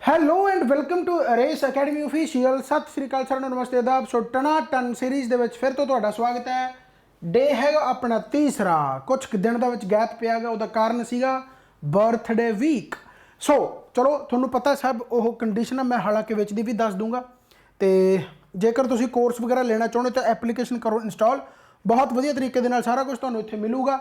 Hello and welcome to race academy official. सत श्री अकाल सर, नमस्ते आदाब। सो टना टन सीरीज़ ਦੇ ਵਿੱਚ ਫਿਰ ਤੋਂ ਤੁਹਾਡਾ ਸਵਾਗਤ ਹੈ। ਡੇ ਹੈਗਾ ਆਪਣਾ ਤੀਸਰਾ। ਕੁਝ ਦਿਨ ਦਾ ਵਿੱਚ ਗੈਪ ਪਿਆ ਗਾ, ਉਹਦਾ ਕਾਰਨ ਸੀਗਾ ਬਰਥਡੇ ਵੀਕ। ਸੋ ਚਲੋ ਤੁਹਾਨੂੰ ਪਤਾ ਸਭ ਉਹ ਕੰਡੀਸ਼ਨ ਮੈਂ ਹਾਲਾਂਕਿ ਵਿੱਚ ਦੀ ਵੀ ਦੱਸ ਦੂੰਗਾ। ਤੇ ਜੇਕਰ ਤੁਸੀਂ ਕੋਰਸ ਵਗੈਰਾ ਲੈਣਾ ਚਾਹੁੰਦੇ ਤਾਂ ਐਪਲੀਕੇਸ਼ਨ ਕਰੋ ਇੰਸਟਾਲ, ਬਹੁਤ ਵਧੀਆ ਤਰੀਕੇ ਦੇ ਨਾਲ ਸਾਰਾ ਕੁਝ ਤੁਹਾਨੂੰ ਇੱਥੇ ਮਿਲੂਗਾ।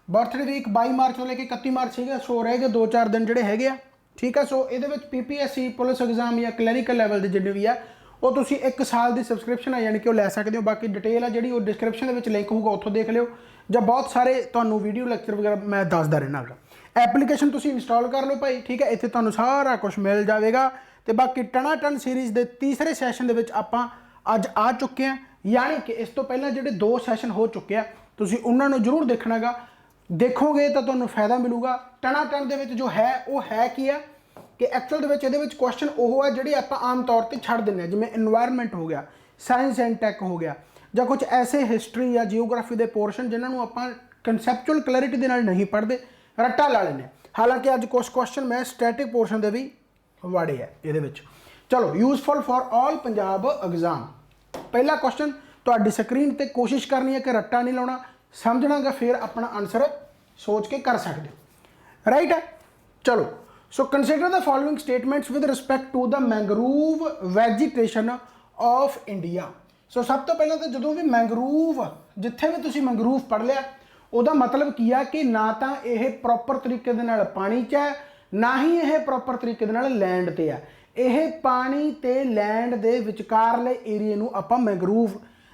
ਬਰਥਡੇ ਵੀਕ 22 ਮਾਰਚ ਤੋਂ ਲੈ ਕੇ 31 ਮਾਰਚ ਸੀਗਾ। ਸੋ ਰਹਿ ਗਏ 2-4 ਦਿਨ ਜਿਹੜੇ ਹੈਗੇ ਆ, ठीक है। सो ये PPSC पुलिस एग्जाम या क्लैरिकल लैवल के जिन्ने भी है वो तुम 1 साल की सबसक्रिप्शन है यानी कि लै सकते हो। बाकी डिटेल है जी डिस्क्रिप्शन के लिंक होगा, उत्थों देख लियो। जब बहुत सारे तुहानू वीडियो लैक्चर वगैरह मैं दसदा रहना गा। एप्लीकेशन तुम इंस्टॉल कर लो भाई, ठीक है। इत्थे तुहानू सारा कुछ मिल जाएगा। तो बाकी टना टन सीरीज़ के तीसरे सैशन के आप अज आ चुके हैं, यानी कि इस तो पहले जो 2 सैशन हो चुके हैं तुम उन्होंने जरूर देखना गा। देखोगे तो तुहानू फायदा मिलूगा। टना टन दे विच जो है वो है की है कि एक्चुअल दे विच क्वेश्चन वो है जिहड़े आपां आम तौर पर छड्ड दिंदे हैं, जिवें एनवायरनमेंट हो गया, साइंस एंड टैक हो गया, या कुछ ऐसे हिस्टरी या जियोग्राफी के पोर्शन जिन्होंने आपां कंसैप्चुअल क्लैरिटी दे नाल नहीं पढ़ते, रट्टा ला लैंदे। हालांकि अज कुछ क्वेश्चन मैं स्टैटिक पोर्शन के भी वाड़े है इहदे विच। चलो useful for all Punjab exam. पहला क्वेश्चन तुहाडी स्क्रीन ते कोशिश करनी है कि रट्टा नहीं लाउणा, समझना गा, फिर अपना आंसर सोच के कर सकते हो, राइट है। चलो so consider the following statements with respect to the mangrove vegetation of India. So सब तो पहले तो जो भी मैंग्रोव जिथे भी तुसीं मैंग्रोव पढ़ लिया उसका मतलब की है कि ना तो यह प्रॉपर तरीके दे नाल पानी च है, ना ही यह प्रॉपर तरीके दे नाल लैंड ते है। यह पानी ते लैंड दे विचकारले एरिए नूं आपां मैंग्रोव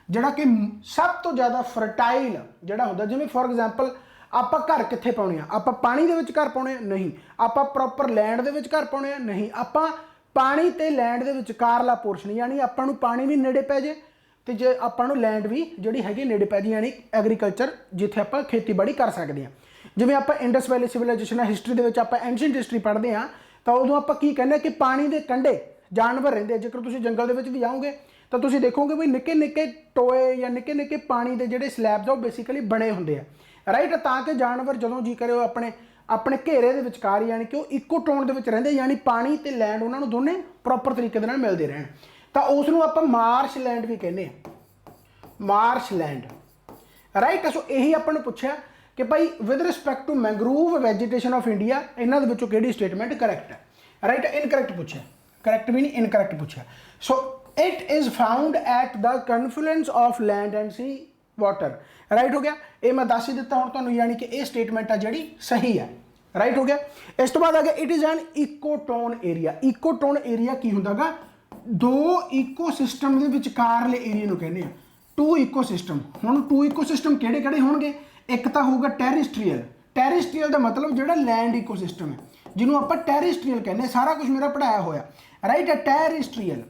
जिहड़ा कि सब तो ज़्यादा फर्टाइल जिहड़ा हुंदा, जिवें फॉर एग्जाम्पल आप घर कित्थे पाउणे आ, आप पानी दे विच घर पाउणे नहीं, आप प्रॉपर लैंड दे विच घर पाउणे नहीं, आप पानी ते लैंड दे विचकारला पोर्शन यानी आपां नूं पानी भी नेड़े पै जे ते जे आपां नूं लैंड भी जिहड़ी हैगी नेड़े पै जे, यानी एग्रीकल्चर जिथे आपां खेतीबाड़ी कर सकते हैं। जिवें आपां इंडस वैली सिविलाइजेशन हिस्टरी दे विच आपां एंशिएंट हिस्टरी पढ़दे हां तां उदों आपां की कहंदे कि पानी दे कंढे जानवर रहिंदे। जेकर तुसीं जंगल दे विच भी जाओगे तो तुसीं देखोगे भी निक्के निक्के टोए या निक्के निक्के पानी के जिहड़े स्लैब्स आ बेसिकली बने हुंदे आ, राइट। ताकि जानवर जो जी करे अपने अपने घेरे के विचकार यानी कि इको टोन के रहिंदे, यानी पानी तो लैंड उन्होंने दोनों प्रॉपर तरीके दे नाल मिलते रहन, तो उसनूं आपां मार्श लैंड भी कहने, मार्श लैंड, राइट। सो यही आपां नूं पुछया कि भाई with respect to mangrove vegetation of India इन्हां दे विचों किहड़ी स्टेटमेंट करैक्ट है, राइट। इनकरैक्ट पूछा, करैक्ट भी नहीं इनकरैक्ट पूछा। So it is found at the confluence of land and sea water, right हो गया। ये मैं दस ही दिता हूँ तुहानूं, यानी कि ये स्टेटमेंट है जी सही है, राइट हो गया। इस तो बाद आ गया it is an ecotone area. Ecotone area की होंदा गा, 2 ईकोसिस्टम के विचकारले एरिए नूं कहने, 2 ईकोसिस्टम। हुण 2 ईकोसिस्टम किहड़े किहड़े होणगे? एक तो होगा टैरिस्ट्रीयल, टैरिस्ट्रीयल का मतलब जो लैंड इकोसिस्टम है जिन्हों आप टैरिस्ट्रीयल कहने, सारा कुछ मेरा पढ़ाया होया, राइट है। टैरिस्ट्रीयल,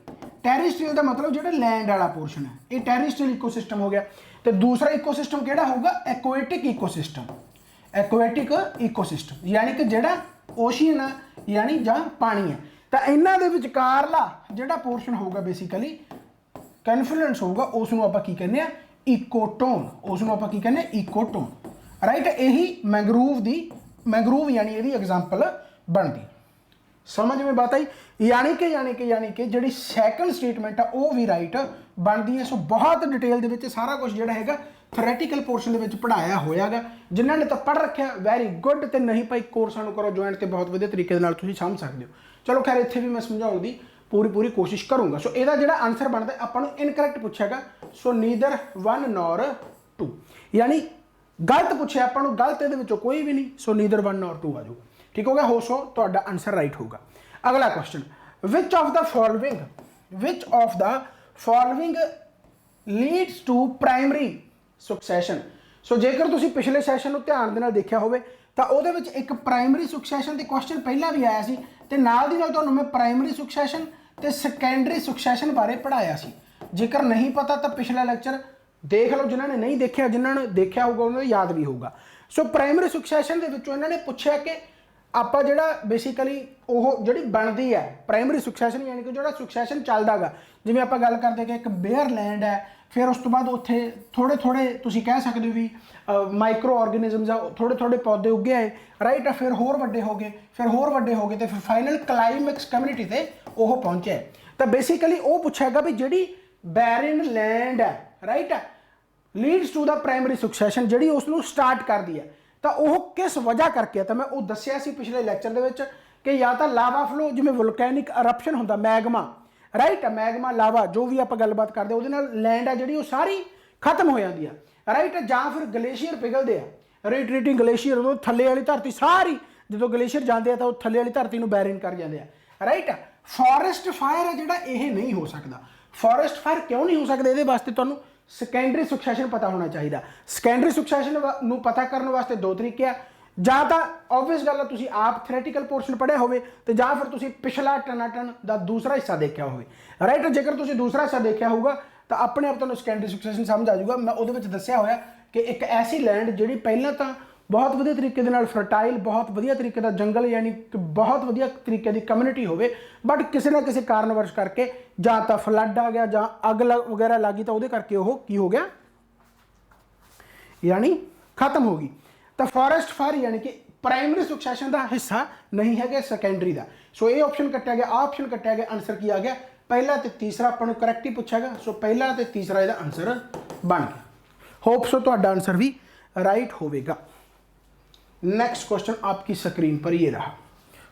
टैरिस्ट्रीयल का मतलब जो लैंड वाला पोर्शन है ये टैरिस्ट्रीयल इकोसिस्टम हो गया। तो दूसरा इकोसिस्टम किहड़ा होगा? एक्वेटिक इकोसिस्टम, एक्वेटिक इकोसिस्टम यानी कि जिहड़ा ओशियन है यानी जहाँ पानी है। तो इन्हां दे विचकारला जिहड़ा पोर्शन होगा बेसिकली कन्फ्लुएंस होगा, उसनूं आपां की कहने, इकोटोन, उसनूं आपां की कहने इकोटोन, राइट। यही मैंग्रोव दी, मैंग्रोव यानी यदि एग्जाम्पल बनती। समझ में बात आई? यानी कि जी सैकंड स्टेटमेंट है वो भी राइट बनती है। सो बहुत डिटेल दे विच सारा कुछ जोड़ा है थ्योरैटिकल पोर्शन के पढ़ाया होया गा। जिन्होंने तो पढ़ रखा वैरी गुड, तो नहीं भाई कोर्सां करो ज्वाइन, तो बहुत वधिया तरीके नाल तुसीं समझ सकते हो। चलो खैर इत्थे भी मैं समझाउण दी पूरी कोशिश करूँगा। सो इहदा जिहड़ा आंसर बनता आपां नूं इनकरैक्ट पुछेगा, सो नीदर 1 नॉर 2, यानी गलत पूछे आपां नूं, गलत इहदे विचों कोई भी नहीं। सो नीदर 1 नॉर 2 आ जाऊगा, ठीक हो गया। हो सो तुहाडा आंसर राइट होगा। अगला question, which of the following leads to primary succession. So जेकर तुसीं पिछले सैशन नूं ध्यान दे नाल देखिया होवे तां उहदे विच एक प्राइमरी सुक्सैशन के क्वेश्चन पहला भी आया सी, ते नाल दी नाल तुहानूं मैं प्राइमरी सुक्सैशन ते सैकेंडरी सुक्सैशन बारे पढ़ाया सी। जेकर नहीं पता तो पिछला लैक्चर देख लो, जिन्होंने नहीं देखा, जिन्होंने देखा होगा उन्हें याद भी होगा। सो प्राइमरी सुक्सैशन के विचों इन्होंने पूछा कि आप जो बेसिकली वो जी बनती है प्राइमरी सुक्सैशन, यानी कि जो सुक्सैशन चलता गा, जिवें आप गल करते कि एक बेयर लैंड है, फिर उस तो बाद उत्थे थोड़े थोड़े तुसीं कह सकते हो भी माइक्रो ऑर्गेनिजम्स आ थोड़े थोड़े पौधे उगे आए, राइट। फिर होर वड्डे हो गए, फिर होर वड्डे हो गए, तो फिर फाइनल क्लाइमैक्स कम्यूनिटी ते वो पहुंचे। तो बेसिकली वो पूछेगा भी जिहड़ी बैरन लैंड है, right, leads to the primary succession, जिहड़ी उसनूं स्टार्ट करदी है, तो वो किस वजह करके है। तो मैं वो दस्सिया सी पिछले लैक्चर दे विच कि या तो लावा फ्लो जिवें वोल्कैनिक अरप्शन हुंदा, मैगमा, राइट, मैगमा लावा जो भी आप गलबात करते उहदे नाल लैंड है जिहड़ी वो सारी खत्म हो जाती है, राइट। जां फिर ग्लेशियर पिघलते हैं, रिट्रीटिंग ग्लेशियर, उदों थल्ले वाली धरती सारी जो ग्लेशियर जाते हैं तो वो थल्ले वाली धरती नूं बैरन कर जाते हैं, राइट। फॉरेस्ट फायर है जिहड़ा ये नहीं हो सकता। फॉरेस्ट फायर क्यों नहीं हो सकता, ये वास्ते तुहानूं सैकेंडरी सुक्सैशन पता होना चाहिए। सैकेंडरी सुक्सैशन नूं पता करने वास्ते दो तरीके आ, ਜਾਂ ਤਾਂ ऑबवियस गल है तुसीं आप थ्योरैटिकल पोर्शन पढ़िया होवे तो ਜਾਂ फिर तुसीं पिछला टनाटन का दूसरा हिस्सा देखा होवे, राइट। जेकर तुसीं दूसरा हिस्सा देखा होगा तो अपने आप तुहानूं सैकेंडरी सुक्सैशन समझ आ जाऊगा। मैं उहदे विच दस्सिया होया कि एक ऐसी लैंड जिहड़ी पहलां तां बहुत वधिया तरीके दे नाल फर्टाइल, बहुत वधिया तरीके का जंगल, यानी कि बहुत वधिया तरीके की कम्यूनिटी होवे, बट किसी ना किसी कारणवश करके ਜਾਂ ਤਾਂ फ्लड आ गया, ਜਾਂ अग वगैरह लग गई, तो उहदे करके वो की हो गया, यानी खत्म हो गई। तो फॉरेस्ट फायर यानी कि प्राइमरी सुक्सैशन का हिस्सा नहीं है, सैकेंडरी का। सो ये ऑप्शन कट्टिया गया, ऑप्शन कट्टिया गया, आंसर की आ गया पहला तो तीसरा, अपन करैक्ट ही पूछेगा। सो पहला तो तीसरा इसका आंसर बन गया। होप सो तुहाडा आंसर भी राइट होगा। नैक्सट क्वेश्चन आपकी स्क्रीन पर ये रहा,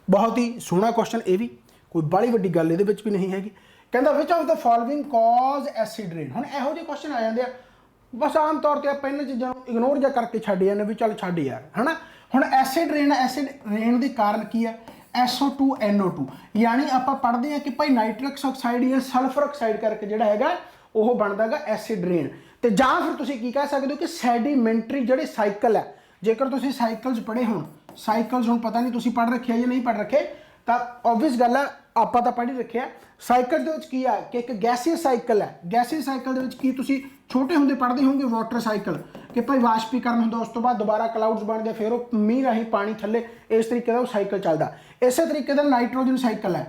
बहुत ही सोहना क्वेश्चन, ये भी कोई बड़ी वड्डी गल ये भी नहीं हैगी। कहता which of the following cause acid rain. हुण इहो ਜਿਹੇ क्वेश्चन आ जाते हैं, बस आम तौर पर आप इन चीज़ों इग्नोर जा करके छड्ड जाने भी चल छड्ड यार, है ना। हुण एसिड रेन के कारण की है, SO2 NO2, यानी आप पढ़ते हैं कि भाई नाइट्रस ऑक्साइड या सल्फर ऑक्साइड करके जोड़ा है वो बनता है एसिड रेन। तो ਜਾਂ फिर तुम की कह सकते हो कि सैडीमेंटरी जोड़े साइकिल है, जेकर तुम साइकिल्स पढ़े हो, साइकिल्स हूँ पता नहीं तुम पढ़ रखे या नहीं पढ़ रखे, तो ऑबवियस गल है आप तो पढ़ ही रखे। साइकिल की है कि एक गैसीयस साइकिल है, गैसीयस साइकिल की तुम छोटे होंगे पढ़ते होंगे वाटर साइकिल कि भाई वाष्पीकरण होंगे, उस तो बाद दोबारा क्लाउड्स बनते, फिर वो मीह राही पानी थले, इस तरीके का वो साइकिल चलता। इस तरीके का नाइट्रोजन साइकिल है,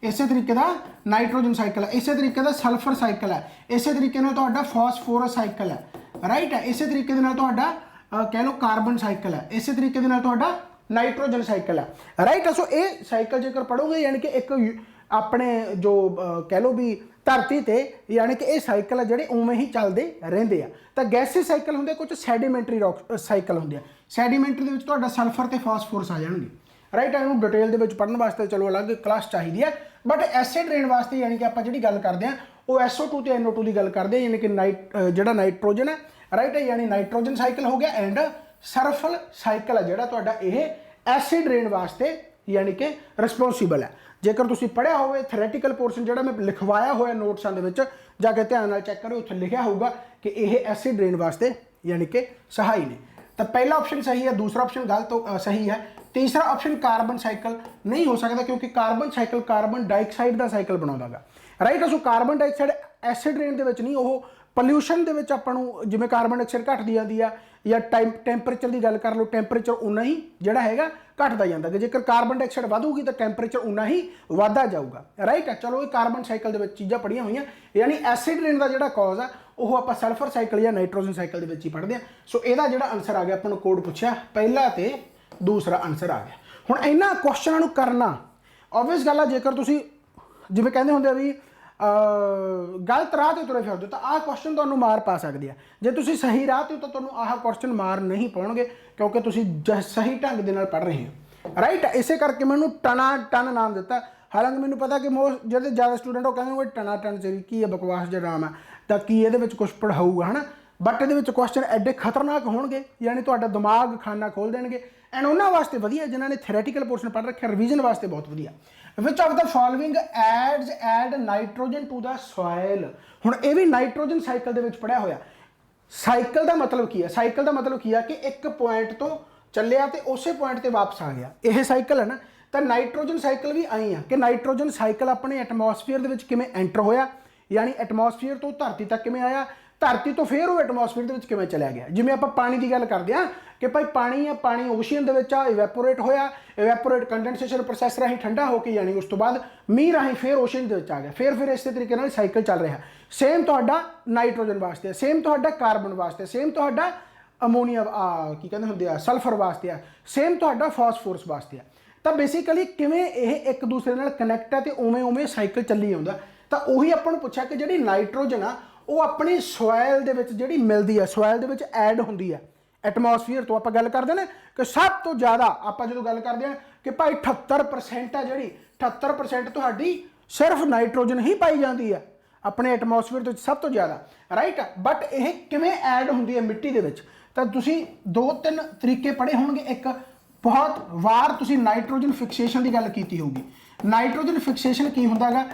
इस तरीके का नाइट्रोजन साइकिल है, इस तरीके का सल्फर साइकिल है, इस तरीके तो फॉस्फोरस साइकिल है, राइट है। इस तरीके कह लो कार्बन साइकिल है, इस तरीके नाइट्रोजन साइकिल है, राइट। सो ये साइकिल जेकर पढ़ोगे यानी कि एक अपने जो कह लो भी धरती ते यानी कि ये साइकिल है जोड़े उवें ही चलते रहते हैं। तो गैसी साइकिल होंगे, कुछ सैडीमेंटरी साइकिल होंगे। सैडीमेंटरी के सल्फर तो फॉस्फोरस आ जाएंगे, राइट। इन्हूं डिटेल के पढ़ने वास्ते चलो अलग क्लास चाहिए है, बट एसिड रेन वास्ते यानी कि आप जी गल करते हैं वो SO2 तो NO2 की गल करते हैं, यानी कि जो नाइट्रोजन है, राइट है, यानी नाइट्रोजन साइकिल हो गया एंड सल्फर साइकिल है जोड़ा ये एसिड रेन वास्ते यानी कि रिस्पोंसिबल है। जेकर तुम पढ़िया हो थ्योरैटिकल पोर्शन जो मैं लिखवाया हुआ नोट्सां दे विच जाके ध्यान नाल चैक करो, उत्थे लिखा होगा कि यह एसिड रेन वास्ते यानी कि सहाई ने। तो पहला ऑप्शन सही है, दूसरा ऑप्शन गलत सही है, तीसरा ऑप्शन कार्बन साइकिल नहीं हो सकता क्योंकि कार्बन साइकिल कार्बन डाइऑक्साइड का साइकिल बनाता, right. So carbon dioxide acid rain के नहीं, वो पॉल्यूशन के आपू जिमें कार्बन डाइऑक्साइड घटती जाती है या टैंपरेचर की गल कर लो, टैंपरेचर उन्ना ही जोड़ा है घटता जाता है। जेकर कार्बन डाइऑक्साइड बढ़ूगी तो टैंपरेचर उन्ना ही वाधा जाऊगा, राइट है। चलो ये कार्बन साइकिल के चीज़ां पढ़िया हुई, यानी एसिड रेन का जोड़ा कॉज है वो आप सल्फर साइकिल या नाइट्रोजन साइकिल के ही पढ़ते हैं। सो यदा जो आंसर आ गया अपन कोड पूछा पहला तो दूसरा आंसर आ गया। हुण इन्हां क्वेश्चनों करना ऑबवियस गल है, जेकर तुसीं जिवें कहंदे हुंदे भी गलत राह ते तुरे फिरदे तो आह क्वेश्चन तुहानूं मार पा सकदी है। जे तुसीं सही राह ते तो तुहानूं आह क्वेश्चन मार नहीं पाउणगे क्योंकि तुसीं सही ढंग दे नाल पढ़ रहे हो, राइट। इसे करके मैनूं टना टन नाम दिता, हालांकि मैनूं पता कि जिहड़े ज़्यादा स्टूडेंट वो कहंदे टना टन सीरीज़ की है, बकवास जिहा नाम है, तो की इहदे विच कुछ पढ़ाऊगा, है ना। बट इहदे विच क्वेश्चन एडे खतरनाक होणगे, यानी तुहाडा दिमाग खाना खोल देणगे एंड उन्हां वास्ते वधिया जिन्हां ने थ्योरैटिकल पोर्शन पढ़ रखे, रिवीजन वास्ते बहुत वधिया। Which of the following add nitrogen to the soil. हुण ये भी नाइट्रोजन साइकिल दे विच पढ़िया होया। साइकिल का मतलब की है, साइकिल का मतलब की है कि एक पॉइंट तो चलिया तो उस पॉइंट पर वापस आ गया, यह साइकिल है ना। तो नाइट्रोजन साइकिल भी आई है कि नाइट्रोजन साइकिल अपने एटमोसफेयर के किमें एंटर होया, यानी एटमोसफेयर तो धरती तक किमें आया, ਧਰਤੀ ਤੋਂ ਫਿਰ ਉਹ ਐਟਮੋਸਫੀਅਰ ਦੇ ਵਿੱਚ ਕਿਵੇਂ ਚਲਿਆ ਗਿਆ। ਜਿਵੇਂ ਆਪਾਂ ਪਾਣੀ ਦੀ ਗੱਲ ਕਰਦੇ ਹਾਂ ਕਿ ਭਾਈ ਪਾਣੀ ਆ, ਪਾਣੀ ਓਸ਼ੀਅਨ ਦੇ ਵਿੱਚ ਆ, ਇਵੈਪੋਰੇਟ ਹੋਇਆ, ਇਵੈਪੋਰੇਟ ਕੰਡੈਂਸੇਸ਼ਨ ਪ੍ਰੋਸੈਸ ਰਾਹੀਂ ਠੰਡਾ ਹੋ ਕੇ ਯਾਨੀ ਉਸ ਤੋਂ ਬਾਅਦ ਮੀਂਹ ਰਾਹੀਂ ਫਿਰ ਓਸ਼ੀਅਨ ਦੇ ਵਿੱਚ ਆ ਗਿਆ, ਫਿਰ ਇਸੇ ਤਰੀਕੇ ਨਾਲ ਸਾਈਕਲ ਚੱਲ ਰਿਹਾ। ਸੇਮ ਤੁਹਾਡਾ ਨਾਈਟ੍ਰੋਜਨ ਵਾਸਤੇ, ਸੇਮ ਤੁਹਾਡਾ ਕਾਰਬਨ ਵਾਸਤੇ, ਸੇਮ ਤੁਹਾਡਾ ਅਮੋਨੀਆ ਕੀ ਕਹਿੰਦੇ ਹੁੰਦੇ ਆ ਸਲਫਰ ਵਾਸਤੇ ਆ, ਸੇਮ ਤੁਹਾਡਾ ਫਾਸਫੋਰਸ ਵਾਸਤੇ ਆ। ਤਾਂ ਬੇਸਿਕਲੀ ਕਿਵੇਂ ਇਹ ਇੱਕ ਦੂਸਰੇ ਨਾਲ ਕਨੈਕਟ ਹੈ ਤੇ ਉਵੇਂ ਸਾਈਕਲ ਚੱਲੀ ਆਉਂਦਾ। ਤਾਂ ਉਹੀ ਆਪਾਂ ਨੂੰ ਪੁੱਛਿਆ ਕਿ ਜਿਹੜੀ ਨਾਈਟ੍ਰੋਜਨ ਆ ਉਹ ਆਪਣੀ ਸੋਇਲ ਦੇ ਵਿੱਚ ਜਿਹੜੀ ਮਿਲਦੀ ਆ, ਸੋਇਲ ਦੇ ਵਿੱਚ ਐਡ ਹੁੰਦੀ ਆ ਐਟਮੋਸਫੀਅਰ ਤੋਂ। ਆਪਾਂ ਗੱਲ ਕਰਦੇ ਨੇ ਕਿ ਸਭ ਤੋਂ ਜ਼ਿਆਦਾ ਆਪਾਂ ਜਦੋਂ ਗੱਲ ਕਰਦੇ ਹਾਂ ਕਿ ਭਾਈ 78% ਆ ਜਿਹੜੀ 78% ਤੁਹਾਡੀ ਸਿਰਫ ਨਾਈਟ੍ਰੋਜਨ ਹੀ ਪਾਈ ਜਾਂਦੀ ਆ ਆਪਣੇ ਐਟਮੋਸਫੀਅਰ ਦੇ ਵਿੱਚ ਸਭ ਤੋਂ ਜ਼ਿਆਦਾ, ਰਾਈਟ। ਬਟ ਇਹ ਕਿਵੇਂ ਐਡ ਹੁੰਦੀ ਹੈ ਮਿੱਟੀ ਦੇ ਵਿੱਚ, ਤਾਂ ਤੁਸੀਂ 2-3 ਤਰੀਕੇ ਪੜ੍ਹੇ ਹੋਣਗੇ। ਇੱਕ ਬਹੁਤ ਵਾਰ ਤੁਸੀਂ ਨਾਈਟ੍ਰੋਜਨ ਫਿਕਸੇਸ਼ਨ ਦੀ ਗੱਲ ਕੀਤੀ ਹੋਊਗੀ। ਨਾਈਟ੍ਰੋਜਨ ਫਿਕਸੇਸ਼ਨ ਕੀ ਹੁੰਦਾ ਹੈਗਾ,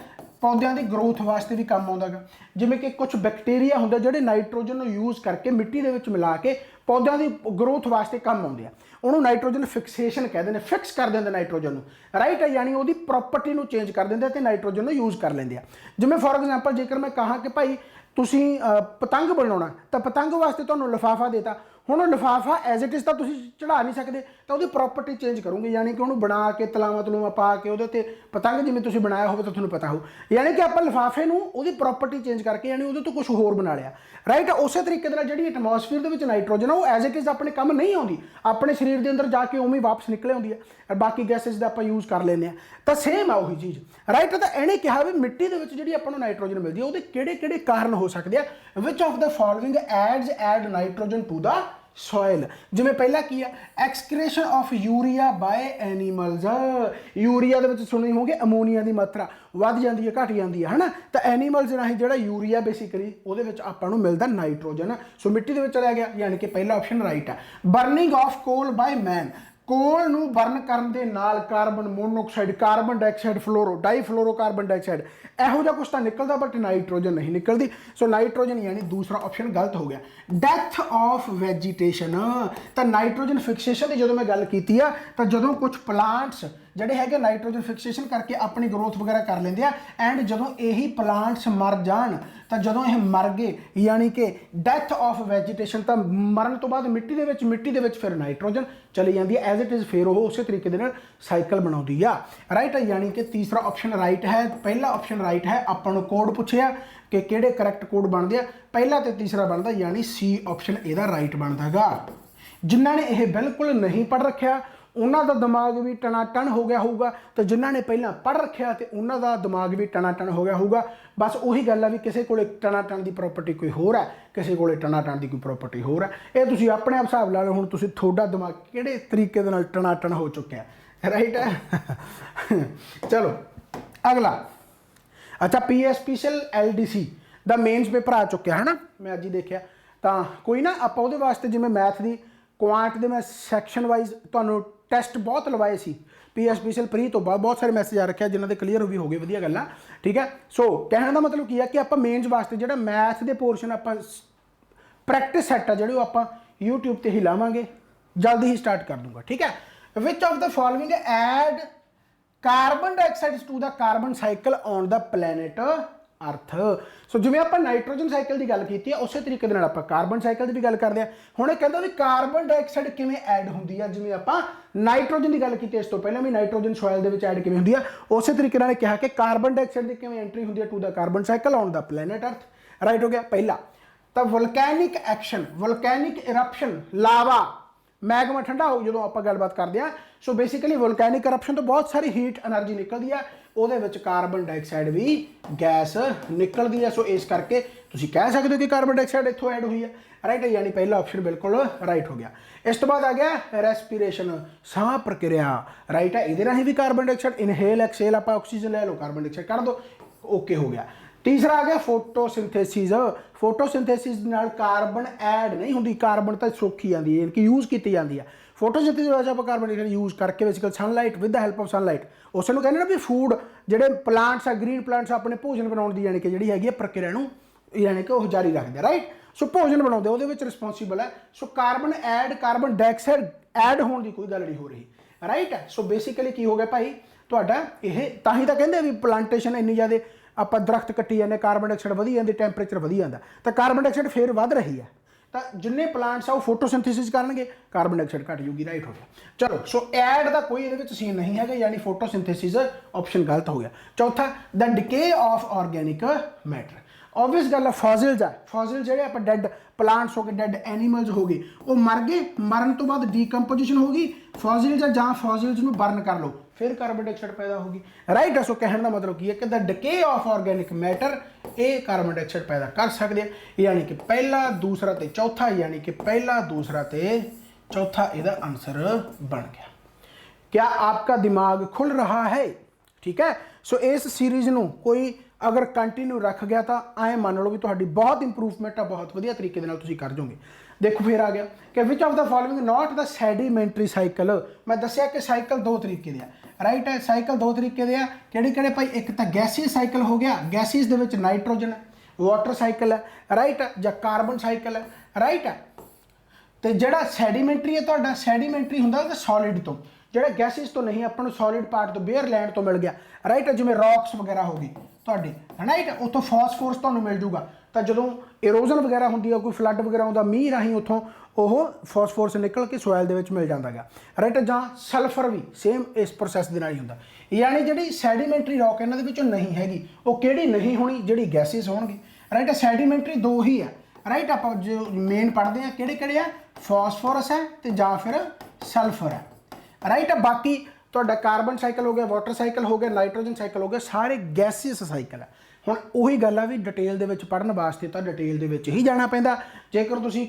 ਪੌਦਿਆਂ ਦੀ ਗਰੋਥ ਵਾਸਤੇ ਵੀ ਕੰਮ ਆਉਂਦਾ ਹੈਗਾ। ਜਿਵੇਂ ਕਿ ਕੁਝ ਬੈਕਟੀਰੀਆ ਹੁੰਦੇ ਜਿਹੜੇ ਨਾਈਟ੍ਰੋਜਨ ਨੂੰ ਯੂਜ਼ ਕਰਕੇ ਮਿੱਟੀ ਦੇ ਵਿੱਚ ਮਿਲਾ ਕੇ ਪੌਦਿਆਂ ਦੀ ਗਰੋਥ ਵਾਸਤੇ ਕੰਮ ਆਉਂਦੇ ਆ, ਉਹਨੂੰ ਨਾਈਟ੍ਰੋਜਨ ਫਿਕਸੇਸ਼ਨ ਕਹਿੰਦੇ ਨੇ। ਫਿਕਸ ਕਰ ਦਿੰਦੇ ਨਾਈਟ੍ਰੋਜਨ ਨੂੰ, ਰਾਈਟ, ਯਾਨੀ ਉਹਦੀ ਪ੍ਰੋਪਰਟੀ ਨੂੰ ਚੇਂਜ ਕਰ ਦਿੰਦੇ ਤੇ ਨਾਈਟ੍ਰੋਜਨ ਨੂੰ ਯੂਜ਼ ਕਰ ਲੈਂਦੇ ਆ। ਜਿਵੇਂ ਫੋਰ ਐਗਜ਼ਾਮਪਲ ਜੇਕਰ ਮੈਂ ਕਹਾਂ ਕਿ ਭਾਈ ਤੁਸੀਂ ਪਤੰਗ ਬਣਾਉਣਾ ਤਾਂ ਪਤੰਗ ਵਾਸਤੇ ਤੁਹਾਨੂੰ ਲਿਫਾਫਾ ਦੇਤਾ, ਹੁਣ ਉਹ ਲਿਫਾਫਾ ਐਜ਼ ਇਟ ਇਜ਼ ਤਾਂ ਤੁਸੀਂ ਚੜਾ ਨਹੀਂ ਸਕਦੇ, ਤਾਂ ਉਹਦੀ ਪ੍ਰੋਪਰਟੀ ਚੇਂਜ ਕਰੋਗੇ, ਯਾਨੀ ਕਿ ਉਹਨੂੰ ਬਣਾ ਕੇ ਤਲਾਵਾਂ ਪਾ ਕੇ ਉਹਦੇ ਤੇ ਪਤੰਗ ਜਿਵੇਂ ਤੁਸੀਂ ਬਣਾਇਆ ਹੋਵੇ ਤਾਂ ਤੁਹਾਨੂੰ ਪਤਾ ਹੋ, ਯਾਨੀ ਕਿ ਆਪਾਂ ਲਿਫਾਫੇ ਨੂੰ ਉਹਦੀ ਪ੍ਰੋਪਰਟੀ ਚੇਂਜ ਕਰਕੇ ਯਾਨੀ ਉਹਦੇ ਤੋਂ ਕੁਝ ਹੋਰ ਬਣਾ ਲਿਆ, ਰਾਈਟ। ਉਸੇ ਤਰੀਕੇ ਦੇ ਨਾਲ ਜਿਹੜੀ ਐਟਮੋਸਫੀਅਰ ਦੇ ਵਿੱਚ ਨਾਈਟ੍ਰੋਜਨ ਆ ਉਹ ਐਜ਼ ਇਟ ਇਜ਼ ਆਪਣੇ ਕੰਮ ਨਹੀਂ ਆਉਂਦੀ, ਆਪਣੇ ਸਰੀਰ ਦੇ ਅੰਦਰ ਜਾ ਕੇ ਉਵੇਂ ਵਾਪਸ ਨਿਕਲ ਆਉਂਦੀ ਹੈ, ਬਾਕੀ ਗੈਸਿਸ ਦਾ ਆਪਾਂ ਯੂਜ਼ ਕਰ ਲੈਂਦੇ ਹਾਂ। ਤਾਂ ਸੇਮ ਆ ਉਹੀ ਚੀਜ਼, ਰਾਈਟ। ਤਾਂ ਇਹਨੇ ਕਿਹਾ ਵੀ ਮਿੱਟੀ ਦੇ ਵਿੱਚ ਜਿਹੜੀ ਆਪਾਂ ਨੂੰ ਨਾਈਟ੍ਰੋਜਨ ਮਿਲਦੀ ਹੈ ਉਹਦੇ ਕਿਹੜੇ ਕਾਰਨ ਹੋ ਸਕਦੇ ਆ। Which of the following add nitrogen to the soil. ਜਿਵੇਂ ਪਹਿਲਾ ਕੀ ਆ, excretion of urea by animals. Urea ਦੇ ਵਿੱਚ ਸੁਣੀ ਹੋਗੇ ਅਮੋਨੀਆ ਦੀ ਮਾਤਰਾ ਵੱਧ ਜਾਂਦੀ ਹੈ, ਘਟ ਜਾਂਦੀ ਹੈ, ਹਨਾ। ਤਾਂ ਐਨੀਮਲਸ ਰਾਹੀਂ ਜਿਹੜਾ ਯੂਰੀਆ ਬੇਸਿਕਲੀ ਉਹਦੇ ਵਿੱਚ ਆਪਾਂ ਨੂੰ ਮਿਲਦਾ ਨਾਈਟ੍ਰੋਜਨ। ਸੋ ਮਿੱਟੀ ਦੇ ਵਿੱਚ ਚਲਿਆ ਗਿਆ, ਯਾਨੀ ਕਿ ਪਹਿਲਾ ਆਪਸ਼ਨ ਰਾਈਟ ਹੈ। Burning of coal by man, coal ਨੂੰ ਬਰਨ ਕਰਨ ਦੇ ਨਾਲ carbon monoxide, carbon dioxide, difluoro carbon dioxide ਇਹੋ ਜਿਹਾ ਕੁਛ ਤਾਂ ਨਿਕਲਦਾ, ਬਟ ਨਾਈਟ੍ਰੋਜਨ ਨਹੀਂ ਨਿਕਲਦੀ। ਸੋ ਨਾਈਟ੍ਰੋਜਨ ਯਾਨੀ ਦੂਸਰਾ ਆਪਸ਼ਨ ਗਲਤ ਹੋ ਗਿਆ। ਡੈਥ ਆਫ ਵੈਜੀਟੇਸ਼ਨ, ਤਾਂ ਨਾਈਟ੍ਰੋਜਨ ਫਿਕਸੇਸ਼ਨ ਦੀ ਜਦੋਂ ਮੈਂ ਗੱਲ ਕੀਤੀ ਆ ਤਾਂ ਜਦੋਂ ਕੁਝ ਪਲਾਂਟਸ ਜਿਹੜੇ ਹੈਗੇ ਨਾਈਟ੍ਰੋਜਨ ਫਿਕਸੇਸ਼ਨ ਕਰਕੇ ਆਪਣੀ ਗਰੋਥ ਵਗੈਰਾ ਕਰ ਲੈਂਦੇ ਆ, ਐਂਡ ਜਦੋਂ ਇਹੀ ਪਲਾਂਟਸ ਮਰ ਜਾਣ, ਤਾਂ ਜਦੋਂ ਇਹ ਮਰ ਗਏ ਯਾਨੀ ਕਿ ਡੈਥ ਆਫ ਵੈਜੀਟੇਸ਼ਨ, ਤਾਂ ਮਰਨ ਤੋਂ ਬਾਅਦ ਮਿੱਟੀ ਦੇ ਵਿੱਚ ਫਿਰ ਨਾਈਟ੍ਰੋਜਨ ਚਲੀ ਜਾਂਦੀ ਹੈ ਐਜ਼ ਇਟ ਇਜ਼, ਫਿਰ ਉਹ ਉਸੇ ਤਰੀਕੇ ਦੇ ਨਾਲ ਸਾਈਕਲ ਬਣਾਉਂਦੀ ਆ, ਰਾਈਟ। ਯਾਨੀ ਕਿ ਤੀਸਰਾ ਆਪਸ਼ਨ ਰਾਈਟ ਹੈ। ਪਹਿਲਾ ਆਪਸ਼ਨ ਰਾਈਟ ਹੈ। ਆਪਾਂ ਨੂੰ ਕੋਡ ਪੁੱਛਿਆ ਕਿ ਕਿਹੜੇ ਕਰੈਕਟ ਕੋਡ ਬਣਦੇ ਆ, ਪਹਿਲਾ ਤੇ ਤੀਸਰਾ ਬਣਦਾ, ਯਾਨੀ ਸੀ ਆਪਸ਼ਨ ਇਹਦਾ ਰਾਈਟ ਬਣਦਾ ਗਾ। ਜਿਨ੍ਹਾਂ ਨੇ ਇਹ ਬਿਲਕੁਲ ਨਹੀਂ ਪੜ੍ਹ ਰੱਖਿਆ ਉਹਨਾਂ ਦਾ ਦਿਮਾਗ ਵੀ ਟਨਾਟਨ ਹੋ ਗਿਆ ਹੋਊਗਾ, ਤੇ ਜਿਨ੍ਹਾਂ ਨੇ ਪਹਿਲਾਂ ਪੜ੍ਹ ਰੱਖਿਆ ਤੇ ਉਹਨਾਂ ਦਾ ਦਿਮਾਗ ਵੀ ਟਨਾਟਨ ਹੋ ਗਿਆ ਹੋਊਗਾ। ਬਸ ਉਹੀ ਗੱਲ ਆ ਵੀ ਕਿਸੇ ਕੋਲੇ ਟਨਾਟਨ ਦੀ ਪ੍ਰੋਪਰਟੀ ਕੋਈ ਹੋਰ ਹੈ, ਕਿਸੇ ਕੋਲੇ ਟਨਾਟਨ ਦੀ ਕੋਈ ਪ੍ਰੋਪਰਟੀ ਹੋਰ ਹੈ। ਇਹ ਤੁਸੀਂ ਆਪਣੇ ਆਪ ਹਿਸਾਬ ਲਾ ਲਓ, ਹੁਣ ਤੁਸੀਂ ਤੁਹਾਡਾ ਦਿਮਾਗ ਕਿਹੜੇ ਤਰੀਕੇ ਦੇ ਨਾਲ ਟਨਾਟਨ ਹੋ ਚੁੱਕਿਆ, ਰਾਈਟ ਹੈ। ਚਲੋ ਅਗਲਾ, ਅੱਛਾ PSPCL LDC ਦਾ ਮੇਨਸ ਪੇਪਰ ਆ ਚੁੱਕਿਆ ਹੈ ਨਾ, ਮੈਂ ਅੱਜ ਹੀ ਦੇਖਿਆ। ਤਾਂ ਕੋਈ ਨਾ ਆਪਾਂ ਉਹਦੇ ਵਾਸਤੇ ਜਿਵੇਂ ਮੈਥ ਦੀ ਕੁਆਂਟ ਦੇ ਮੈਂ ਸੈਕਸ਼ਨ ਵਾਈਜ਼ ਤੁਹਾਨੂੰ ਟੈਸਟ ਬਹੁਤ ਲਵਾਏ ਸੀ PSPCL ਪ੍ਰੀ ਤੋਂ ਬਾਅਦ, ਬਹੁਤ ਸਾਰੇ ਮੈਸੇਜ ਆ ਰੱਖਿਆ ਜਿਨ੍ਹਾਂ ਦੇ ਕਲੀਅਰ ਵੀ ਹੋ ਗਏ, ਵਧੀਆ ਗੱਲ ਆ, ਠੀਕ ਹੈ। ਸੋ ਕਹਿਣ ਦਾ ਮਤਲਬ ਕੀ ਹੈ ਕਿ ਆਪਾਂ ਮੇਨਸ ਵਾਸਤੇ ਜਿਹੜਾ ਮੈਥ ਦੇ ਪੋਰਸ਼ਨ ਆਪਾਂ ਪ੍ਰੈਕਟਿਸ ਸੈੱਟ ਆ ਜਿਹੜੇ ਉਹ ਆਪਾਂ YouTube ਤੇ ਹੀ ਲਾਵਾਂਗੇ, ਜਲਦੀ ਹੀ ਸਟਾਰਟ ਕਰ ਦੂੰਗਾ, ਠੀਕ ਹੈ। Which of the following add carbon dioxide to the carbon cycle on the planet earth. So ਜਿਵੇਂ ਆਪਾਂ ਨਾਈਟ੍ਰੋਜਨ ਸਾਈਕਲ ਦੀ ਗੱਲ ਕੀਤੀ ਹੈ ਉਸੇ ਤਰੀਕੇ ਦੇ ਨਾਲ ਆਪਾਂ ਕਾਰਬਨ ਸਾਈਕਲ ਦੀ ਵੀ ਗੱਲ ਕਰਦੇ ਹਾਂ। ਹੁਣ ਇਹ ਕਹਿੰਦਾ ਵੀ ਕਾਰਬਨ ਡਾਈਆਕਸਾਈਡ ਕਿਵੇਂ ਐਡ ਹੁੰਦੀ ਆ, ਜਿਵੇਂ ਆਪਾਂ ਨਾਈਟ੍ਰੋਜਨ ਦੀ ਗੱਲ ਕੀਤੀ ਇਸ ਤੋਂ ਪਹਿਲਾਂ ਵੀ ਨਾਈਟ੍ਰੋਜਨ ਸੋਇਲ ਦੇ ਵਿੱਚ ਐਡ ਕਿਵੇਂ ਹੁੰਦੀ ਆ, ਉਸੇ ਤਰੀਕੇ ਨਾਲ ਕਿਹਾ ਕਿ ਕਾਰਬਨ ਡਾਈਆਕਸਾਈਡ ਦੀ ਕਿਵੇਂ ਐਂਟਰੀ ਹੁੰਦੀ ਹੈ to the carbon cycle on the planet earth, right ਹੋ ਗਿਆ ਪਹਿਲਾ। ਤਾਂ ਵੋਲਕੈਨਿਕ ਐਕਸ਼ਨ, ਵੋਲਕੈਨਿਕ ਇਰਪਸ਼ਨ, ਲਾਵਾ, ਮੈਗਮਾ ਠੰਡਾ ਹੋ ਜਦੋਂ ਆਪਾਂ ਗੱਲਬਾਤ ਕਰਦੇ ਹਾਂ। ਸੋ ਬੇਸਿਕਲੀ ਵੋਲਕੈਨਿਕ ਕਰਪਸ਼ਨ ਤੋਂ ਬਹੁਤ ਸਾਰੀ ਹੀਟ એનર્ਜੀ ਨਿਕਲਦੀ ਆ, ਉਹਦੇ ਵਿੱਚ ਕਾਰਬਨ ਡਾਈਆਕਸਾਈਡ ਵੀ ਗੈਸ ਨਿਕਲਦੀ ਹੈ। ਸੋ ਇਸ ਕਰਕੇ ਤੁਸੀਂ ਕਹਿ ਸਕਦੇ ਹੋ ਕਿ ਕਾਰਬਨ ਡਾਈਆਕਸਾਈਡ ਇੱਥੋਂ ਐਡ ਹੋਈ ਹੈ, ਰਾਈਟ ਹੈ, ਯਾਨੀ ਪਹਿਲਾ ਆਪਸ਼ਨ ਬਿਲਕੁਲ ਰਾਈਟ ਹੋ ਗਿਆ। ਇਸ ਤੋਂ ਬਾਅਦ ਆ ਗਿਆ ਰੈਸਪੀਰੇਸ਼ਨ, ਸਾਹ ਪ੍ਰਕਿਰਿਆ, ਰਾਈਟ ਹੈ, ਇਹਦੇ ਰਾਹੀਂ ਵੀ ਕਾਰਬਨ ਡਾਈਆਕਸਾਈਡ ਇਨਹੇਲ ਐਕਸੇਲ ਆਪਾਂ ਆਕਸੀਜਨ ਲੈ ਲਓ, ਕਾਰਬਨ ਡਾਈਆਕਸਾਈਡ ਕੱਢ ਦਿਓ, ਓਕੇ ਹੋ ਗਿਆ। ਤੀਸਰਾ ਆ ਗਿਆ ਫੋਟੋਸਿੰਥੇਸਿਸ, ਫੋਟੋਸਿੰਥੇਸਿਸ ਨਾਲ ਕਾਰਬਨ ਐਡ ਨਹੀਂ ਹੁੰਦੀ, ਕਾਰਬਨ ਤਾਂ ਸੌਖੀ ਜਾਂਦੀ ਹੈ ਕਿ ਯੂਜ਼ ਕੀਤੀ ਜਾਂਦੀ ਹੈ। ਫੋਟੋਸਿੰਥੇਸਿਸ ਵਿੱਚ ਆਪਾਂ ਕਾਰਬਨ ਡਾਈਆਕਸਾਈਡ ਯੂਜ਼ ਕਰਕੇ basically sunlight with the help of sunlight, ਉਸ ਨੂੰ ਕਹਿੰਦੇ ਨਾ ਵੀ ਫੂਡ ਜਿਹੜੇ ਪਲਾਂਟਸ ਆ, ਗ੍ਰੀਨ ਪਲਾਂਟਸ ਆਪਣੇ ਭੋਜਨ ਬਣਾਉਣ ਦੀ ਯਾਨੀ ਕਿ ਜਿਹੜੀ ਹੈਗੀ ਹੈ ਪ੍ਰਕਿਰਿਆ ਨੂੰ ਯਾਨੀ ਕਿ ਉਹ ਜਾਰੀ ਰੱਖਦੇ, ਰਾਈਟ। ਸੋ ਭੋਜਨ ਬਣਾਉਂਦੇ ਉਹਦੇ ਵਿੱਚ ਰਿਸਪੌਂਸੀਬਲ ਹੈ। So carbon add, carbon dioxide add ਹੋਣ ਦੀ ਕੋਈ ਗੱਲ ਨਹੀਂ ਹੋ ਰਹੀ, ਰਾਈਟ ਹੈ। ਸੋ ਬੇਸਿਕਲੀ ਕੀ ਹੋ ਗਿਆ ਭਾਈ ਤੁਹਾਡਾ ਇਹ, ਤਾਂ ਹੀ ਤਾਂ ਕਹਿੰਦੇ ਵੀ ਪਲਾਂਟੇਸ਼ਨ ਇੰਨੀ ਜ਼ਿਆਦਾ ਆਪਾਂ ਦਰਖਤ ਕੱਟੀ ਜਾਂਦੇ, ਕਾਰਬਨ ਡਾਈਆਕਸਾਈਡ ਵਧੀ ਜਾਂਦੀ, ਟੈਂਪਰੇਚਰ ਵਧੀ ਜਾਂਦਾ, ਤਾਂ ਕਾਰਬਨ ਡਾਈਆਕਸਾਈਡ ਫਿਰ ਵੱਧ ਰਹੀ ਹੈ। ਤਾਂ ਜਿੰਨੇ ਪਲਾਂਟਸ ਆ ਉਹ ਫੋਟੋਸਿੰਥੇਸਿਸ ਕਰਨਗੇ, ਕਾਰਬਨ ਡਾਈਆਕਸਾਈਡ ਘਟ ਜੂਗੀ। ਰਾਈਟ ਹੋ ਗਿਆ। ਚਲੋ ਸੋ ਐਡ ਦਾ ਕੋਈ ਇਹਦੇ ਵਿੱਚ ਸੀਨ ਨਹੀਂ ਹੈਗਾ, ਯਾਨੀ ਫੋਟੋਸਿੰਥੇਸਿਸ ਆਪਸ਼ਨ ਗਲਤ ਹੋ ਗਿਆ। ਚੌਥਾ ਦ ਡਿਕੇ ਆਫ ਆਰਗੈਨਿਕ ਮੈਟਰ। ऑब्वियस गल है फॉसिल्स है, फॉसिल जो आप डेड प्लांट्स हो गए, डेड एनीमल्स हो गए, वो मर गए, मरन तो बाद डीकंपोजिशन होगी, फॉसिल्स है जहाँ फॉसिल्स को बर्न कर लो फिर कार्बन डाइऑक्साइड पैदा होगी। राइट है। सो कहने का मतलब की है कि the decay of organic matter ये कार्बन डाइऑक्साइड पैदा कर सकते हैं, यानी कि पहला दूसरा ते चौथा, यानी कि पहला दूसरा ते चौथा इसका आंसर बन गया। क्या आपका दिमाग खुल रहा है? ठीक है। सो इस सीरीज़ ਨੂੰ कोई अगर कंटिन्यू रख गया तो ऐ मान लो भी तुहाडी बहुत इंप्रूवमेंट है, बहुत वधिया तरीके दे नाल तुसीं कर जाओगे। देखो फिर आ गया कि which of the following not the sedimentary cycle. मैं दस्सिया कि साइकिल दो तरीके दे आ। राइट है। साइकिल दो तरीके दे आ, किहड़े भाई? एक तो गैसीज साइकिल हो गया, गैसीज दे विच नाइट्रोजन है, वाटर साइकिल है, राइट है, जां कार्बन साइकिल है, राइट है। तो जिहड़ा सैडीमेंटरी है तुहाडा, सैडीमेंटरी हुंदा सॉलिड तो, ਜਿਹੜਾ गैसिस तो नहीं अपन सॉलिड पार्ट तो बेयर लैंड तो मिल गया, राइट है, जिवें रॉक्स वगैरह हो गई तुहाडी, राइट है, उतों फॉस्फोरस तुहानूं मिल जूगा। तो जदों इरोजन वगैरह हुंदी है, कोई फ्लड वगैरह आउंदा मींह राहीं, उतों ਉਹ ਫਾਸਫੋਰਸ ਨਿਕਲ ਕੇ ਸੋਇਲ ਦੇ ਵਿੱਚ ਮਿਲ ਜਾਂਦਾ ਗਾ, ਰਾਈਟ। ਜਾਂ ਸਲਫਰ ਵੀ ਸੇਮ ਇਸ ਪ੍ਰੋਸੈਸ ਦੇ ਨਾਲ ਹੀ ਹੁੰਦਾ। ਯਾਨੀ ਜਿਹੜੀ ਸੈਡੀਮੈਂਟਰੀ ਰੌਕ ਇਹਨਾਂ ਦੇ ਵਿੱਚੋਂ ਨਹੀਂ ਹੈਗੀ, ਉਹ ਕਿਹੜੀ ਨਹੀਂ ਹੋਣੀ? ਜਿਹੜੀ ਗੈਸਿਸ ਹੋਣਗੇ, ਰਾਈਟ। ਸੈਡੀਮੈਂਟਰੀ ਦੋ ਹੀ ਆ, ਰਾਈਟ। ਆਪਾਂ ਜੋ ਮੇਨ ਪੜ੍ਹਦੇ ਆ ਕਿਹੜੇ ਆ? ਫਾਸਫੋਰਸ ਹੈ ਤੇ ਜਾਂ ਫਿਰ ਸਲਫਰ ਹੈ, ਰਾਈਟ। ਬਾਕੀ ਤੁਹਾਡਾ ਕਾਰਬਨ ਸਾਈਕਲ ਹੋ ਗਿਆ, ਵਾਟਰ ਸਾਈਕਲ ਹੋ ਗਿਆ, ਨਾਈਟ੍ਰੋਜਨ ਸਾਈਕਲ ਹੋ ਗਿਆ, ਸਾਰੇ ਗੈਸਿਸ ਸਾਈਕਲ ਹੈ। ਹੁਣ ਉਹੀ ਗੱਲ ਆ ਵੀ ਡਿਟੇਲ ਦੇ ਵਿੱਚ ਪੜ੍ਹਨ ਵਾਸਤੇ ਤਾਂ ਡਿਟੇਲ ਦੇ ਵਿੱਚ ਹੀ ਜਾਣਾ ਪੈਂਦਾ। ਜੇਕਰ ਤੁਸੀਂ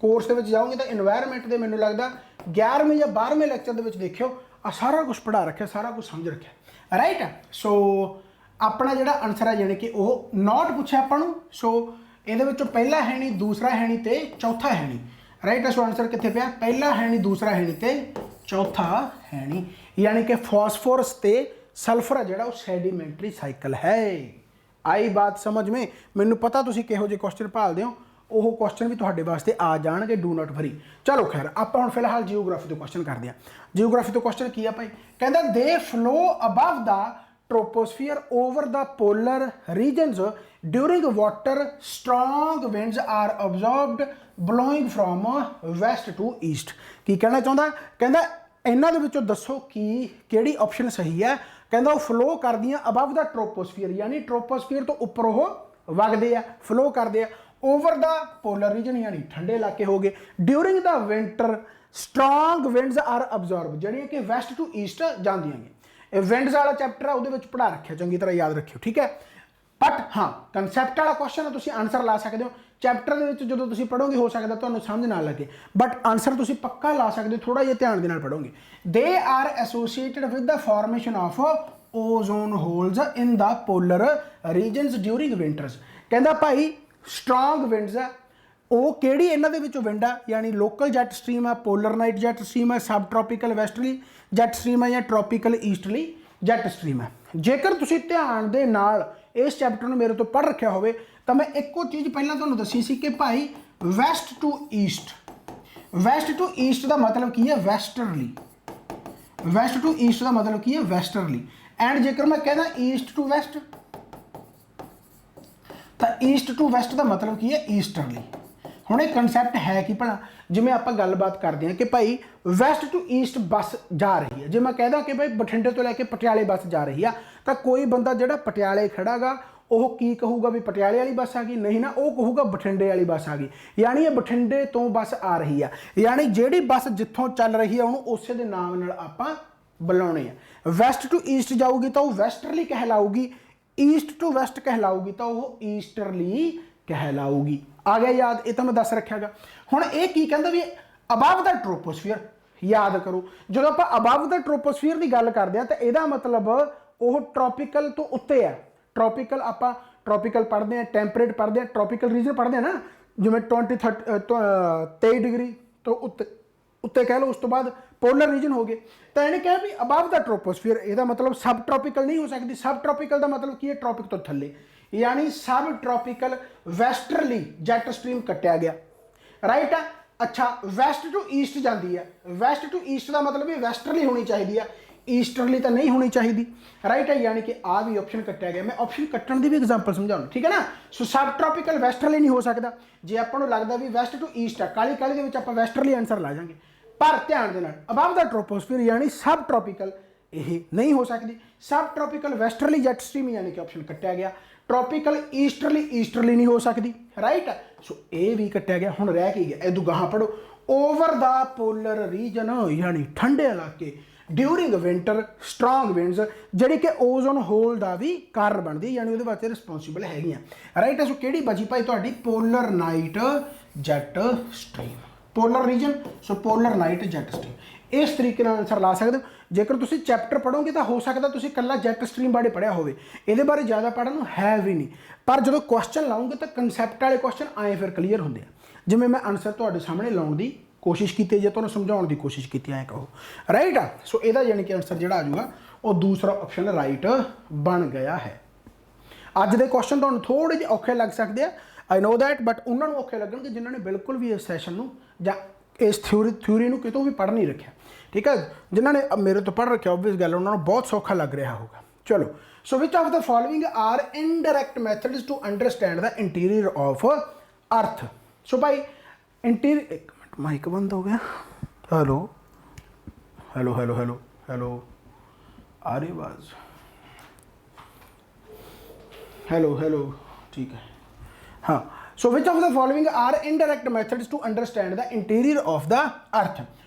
ਕੋਰਸ ਦੇ ਵਿੱਚ ਜਾਓਗੇ ਤਾਂ ਇਨਵਾਇਰਨਮੈਂਟ ਦੇ ਮੈਨੂੰ ਲੱਗਦਾ 11ਵੇਂ ਜਾਂ 12ਵੇਂ ਲੈਕਚਰ ਦੇ ਵਿੱਚ ਦੇਖਿਓ, ਆ ਸਾਰਾ ਕੁਝ ਪੜ੍ਹਾ ਰੱਖਿਆ, ਸਾਰਾ ਕੁਝ ਸਮਝ ਰੱਖਿਆ, ਰਾਈਟ। ਸੋ ਆਪਣਾ ਜਿਹੜਾ ਆਨਸਰ ਹੈ ਜਾਣੀ ਕਿ ਉਹ ਨੋਟ ਪੁੱਛਿਆ ਆਪਾਂ ਨੂੰ। ਸੋ ਇਹਦੇ ਵਿੱਚੋਂ ਪਹਿਲਾ ਹੈ ਨਹੀਂ, ਦੂਸਰਾ ਹੈ ਨਹੀਂ ਤੇ ਚੌਥਾ ਹੈ ਨਹੀਂ, ਰਾਈਟ। ਸੋ ਆਨਸਰ ਕਿੱਥੇ ਪਿਆ? ਪਹਿਲਾ ਹੈ ਨਹੀਂ, ਦੂਸਰਾ ਹੈ ਨਹੀਂ ਤੇ चौथा है नहीं, यानी कि फॉस्फोरस ते सल्फर है जिहड़ा सैडीमेंटरी साइकिल है। आई बात समझ में? मैनू पता तुसीं किहो जे क्वेश्चन भालदे हो, ਉਹ क्वेश्चन भी तुहाडे वास्ते आ जाणगे, डू नॉट वरी। चलो खैर ਆਪਾਂ ਹੁਣ ਫਿਲਹਾਲ जियोग्राफी तो क्वेश्चन करते हैं। जियोग्राफी तो क्वेश्चन की है भाई? कहता they flow above the troposphere over the polar regions during water strong winds are observed blowing from west to east. की कहना चाਹੁੰਦਾ? ਕਹਿੰਦਾ ਇਹਨਾਂ ਦੇ ਵਿੱਚੋਂ ਦੱਸੋ ਕਿ ਕਿਹੜੀ ਆਪਸ਼ਨ ਸਹੀ ਹੈ। ਕਹਿੰਦਾ ਉਹ ਫਲੋ ਕਰਦੀਆਂ ਅਬਵ ਦਾ ਟ੍ਰੋਪੋਸਫੀਅਰ, ਯਾਨੀ ਟ੍ਰੋਪੋਸਫੀਅਰ ਤੋਂ ਉੱਪਰ ਉਹ ਵਗਦੇ ਆ, ਫਲੋ ਕਰਦੇ ਆ। ओवर द पोलर रीजन यानी ठंडे इलाके हो गए। During the winter strong winds are observed, जड़ियाँ कि वैस्ट टू ईस्ट जांदियां ने। विंड्स वाला चैप्टर है वो पढ़ा रखे, चंगी तरह याद रखियो, ठीक है। बट हाँ कंसैप्ट वाला क्वेश्चन है, तुसीं आंसर ला सकते हो चैप्टर के जो तुसीं पढ़ोगे, हो सकता तुहानूं समझ ना लगे, बट आंसर तुसीं पक्का ला सकते हो, थोड़ा जिहा ध्यान दे नाल पढ़ोगे। They are associated with the formation of ozone holes in the polar regions during winters. कहंदा भाई स्ट्रॉन्ग विंड्स है ਉਹ ਕਿਹੜੀ ਇਹਨਾਂ ਦੇ ਵਿੱਚੋਂ ਵਿੰਡ ਆ, ਯਾਨੀ ਲੋਕਲ ਜੈਟ ਸਟਰੀਮ ਆ, ਪੋਲਰ ਜੈਟ ਸਟਰੀਮ ਆ, ਸਬ ਟ੍ਰੋਪੀਕਲ ਵੈਸਟਰਲੀ ਜੈਟ ਸਟਰੀਮ ਆ ਜਾਂ ਟ੍ਰੋਪੀਕਲ ਈਸਟਰਲੀ ਜੈਟ ਸਟਰੀਮ ਆ। ਜੇਕਰ ਤੁਸੀਂ ਧਿਆਨ ਦੇ ਨਾਲ ਇਸ ਚੈਪਟਰ ਨੂੰ ਮੇਰੇ ਤੋਂ ਪੜ੍ਹ ਰੱਖਿਆ ਹੋਵੇ ਤਾਂ ਮੈਂ ਇੱਕੋ ਚੀਜ਼ ਪਹਿਲਾਂ ਤੁਹਾਨੂੰ ਦੱਸੀ ਸੀ ਕਿ ਭਾਈ west to east, west to east ਦਾ ਮਤਲਬ ਕੀ ਹੈ? ਵੈਸਟਰਲੀ। ਵੈਸਟ ਟੂ ਈਸਟ ਦਾ ਮਤਲਬ ਕੀ ਹੈ? ਵੈਸਟਰਲੀ। ਐਂਡ ਜੇਕਰ ਮੈਂ ਕਹਿੰਦਾ ਈਸਟ ਟੂ ਵੈਸਟ ਤਾਂ ਈਸਟ ਟੂ ਵੈਸਟ ਦਾ ਮਤਲਬ ਕੀ ਹੈ? ਈਸਟਰਲੀ। ਹੁਣ ਇਹ ਕਨਸੈਪਟ ਹੈ ਕਿ ਭਲਾ ਜਿਵੇਂ ਆਪਾਂ ਗੱਲਬਾਤ ਕਰਦੇ ਹਾਂ ਕਿ ਭਾਈ ਵੈਸਟ ਟੂ ਈਸਟ ਬੱਸ ਜਾ ਰਹੀ ਹੈ, ਜੇ ਮੈਂ ਕਹਿਦਾ ਕਿ ਭਾਈ ਬਠਿੰਡੇ ਤੋਂ ਲੈ ਕੇ ਪਟਿਆਲੇ ਬੱਸ ਜਾ ਰਹੀ ਆ, ਤਾਂ ਕੋਈ ਬੰਦਾ ਜਿਹੜਾ ਪਟਿਆਲੇ ਖੜਾ ਗਾ ਉਹ ਕੀ ਕਹੂਗਾ ਵੀ ਪਟਿਆਲੇ ਵਾਲੀ ਬੱਸ ਆ ਗਈ? ਨਹੀਂ ਨਾ, ਉਹ ਕਹੂਗਾ ਬਠਿੰਡੇ ਵਾਲੀ ਬੱਸ ਆ ਗਈ। ਯਾਨੀ ਇਹ ਬਠਿੰਡੇ ਤੋਂ ਬੱਸ ਆ ਰਹੀ ਆ, ਯਾਨੀ ਜਿਹੜੀ ਬੱਸ ਜਿੱਥੋਂ ਚੱਲ ਰਹੀ ਆ ਉਹਨੂੰ ਉਸੇ ਦੇ ਨਾਮ ਨਾਲ ਆਪਾਂ ਬੁਲਾਉਣੇ ਆ। ਵੈਸਟ ਟੂ ਈਸਟ ਜਾਊਗੀ ਤਾਂ ਉਹ ਵੈਸਟਰਲੀ ਕਹਿਲਾਊਗੀ, ईस्ट टू वैसट कहलाऊगी तो वह ईस्टरली कहलाऊगी। आ गया याद? ये तो मैं दस रखा गा। हुण ये की कहंदा भी अबव द ट्रोपोस्फीयर, याद करो जो आप अबव द ट्रोपोस्फीयर की गल करते हैं तो यदा मतलब वह ट्रोपीकल तो उत्ते है। ट्रोपीकल आप ट्रोपीकल पढ़ते हैं, टैंपरेट पढ़ते हैं, ट्रोपीकल रीजन पढ़ते हैं ना, जिवें 23 डिग्री तो उत्ते कह लो, उस तो बाद पोलर रीजन हो गए। तो इन्हें कहा भी अबव द ट्रोपोस्फीयर, यदा मतलब सब ट्रोपीकल नहीं हो सकती। सब ट्रोपीकल का मतलब की है? ट्रोपिक तो थले, यानी सब ट्रोपीकल वैस्टरली जैट स्ट्रीम कट्टिया गया, राइट है। अच्छा वैस्ट टू ईस्ट जाती है, वैस्ट टू ईस्ट का मतलब ये वैस्टरली होनी चाहिए है, ईस्टरली तो नहीं होनी चाहिए, राइट है, यानी कि आ भी ऑप्शन कट्टिया गया। मैं ऑप्शन कट्टण की भी एग्जाम्पल समझाऊँ, ठीक है ना। सो सब ट्रॉपिकल वैस्टरली नहीं हो सकता, जे आपको लगता भी वैस्ट टू ईस्ट है, काली काली के आप वैस्टरली आंसर ला जाएंगे, पर ध्यान देना अबव द ट्रोपोस्फीयर यानी सब ट्रॉपिकल यह नहीं हो सकती। सब ट्रॉपिकल वैस्टरली जैट स्ट्रीम यानी कि ऑप्शन कट्टिया गया। ट्रॉपिकल ईस्टरली नहीं हो सकती, राइट। सो ये भी कट्टिया गया। हुण रह की गया, इदू गाहां पढ़ो, ओवर द पोलर रीजन यानी ठंडे इलाके ड्यूरिंग विंटर स्ट्रॉन्ग विंड्स जिहड़ी कि ओजोन होल का भी कारण बनती, यानी उहदे वास्ते रिस्पोंसिबल हैगियां, राइट। सो किहड़ी बची भाई तुहाडी polar night jet stream, polar region, so polar night jet stream. इस तरीके आंसर ला सकते हो। जेकर तुम चैप्टर पढ़ोगे तो हो सकता तुम कला जैट स्ट्रीम बारे पढ़िया हो, ये बारे ज़्यादा पढ़न है भी नहीं, पर जो क्वेश्चन लाऊंगे तो कंसैप्ट वाले क्वेश्चन आए फिर क्लीयर होंगे। जिमें मैं आंसर तुहाडे सामने लाने की कोशिश की, जो तुहानूं समझाउण की कोशिश की, ऐ कहो, राइट आ। सो यदा यानी कि आंसर जोड़ा आ जाऊगा वो दूसरा ऑप्शन राइट बन गया है। अज के क्वेश्चन तुहानूं थोड़े जे औखे लग सकते हैं, आई नो दैट, बट उन्होंने औखे लगणगे जिन्होंने बिल्कुल भी इस सैशन नूं जां इस थ्योरी नूं कितों भी पढ़ नहीं रखा, ठीक है। जिन्होंने मेरे तो पढ़ रखा ऑब्वियस गल उन्होंने बहुत सौखा लग रहा होगा। चलो, so which of the following are indirect methods to understand the interior of earth. So भाई इंटीरियर, एक मिनट माइक बंद हो गया, hello hello hello hello hello आ रही आवाज, हेलो हेलो, ठीक है, हाँ। So which of the following are indirect methods to understand the interior of the earth.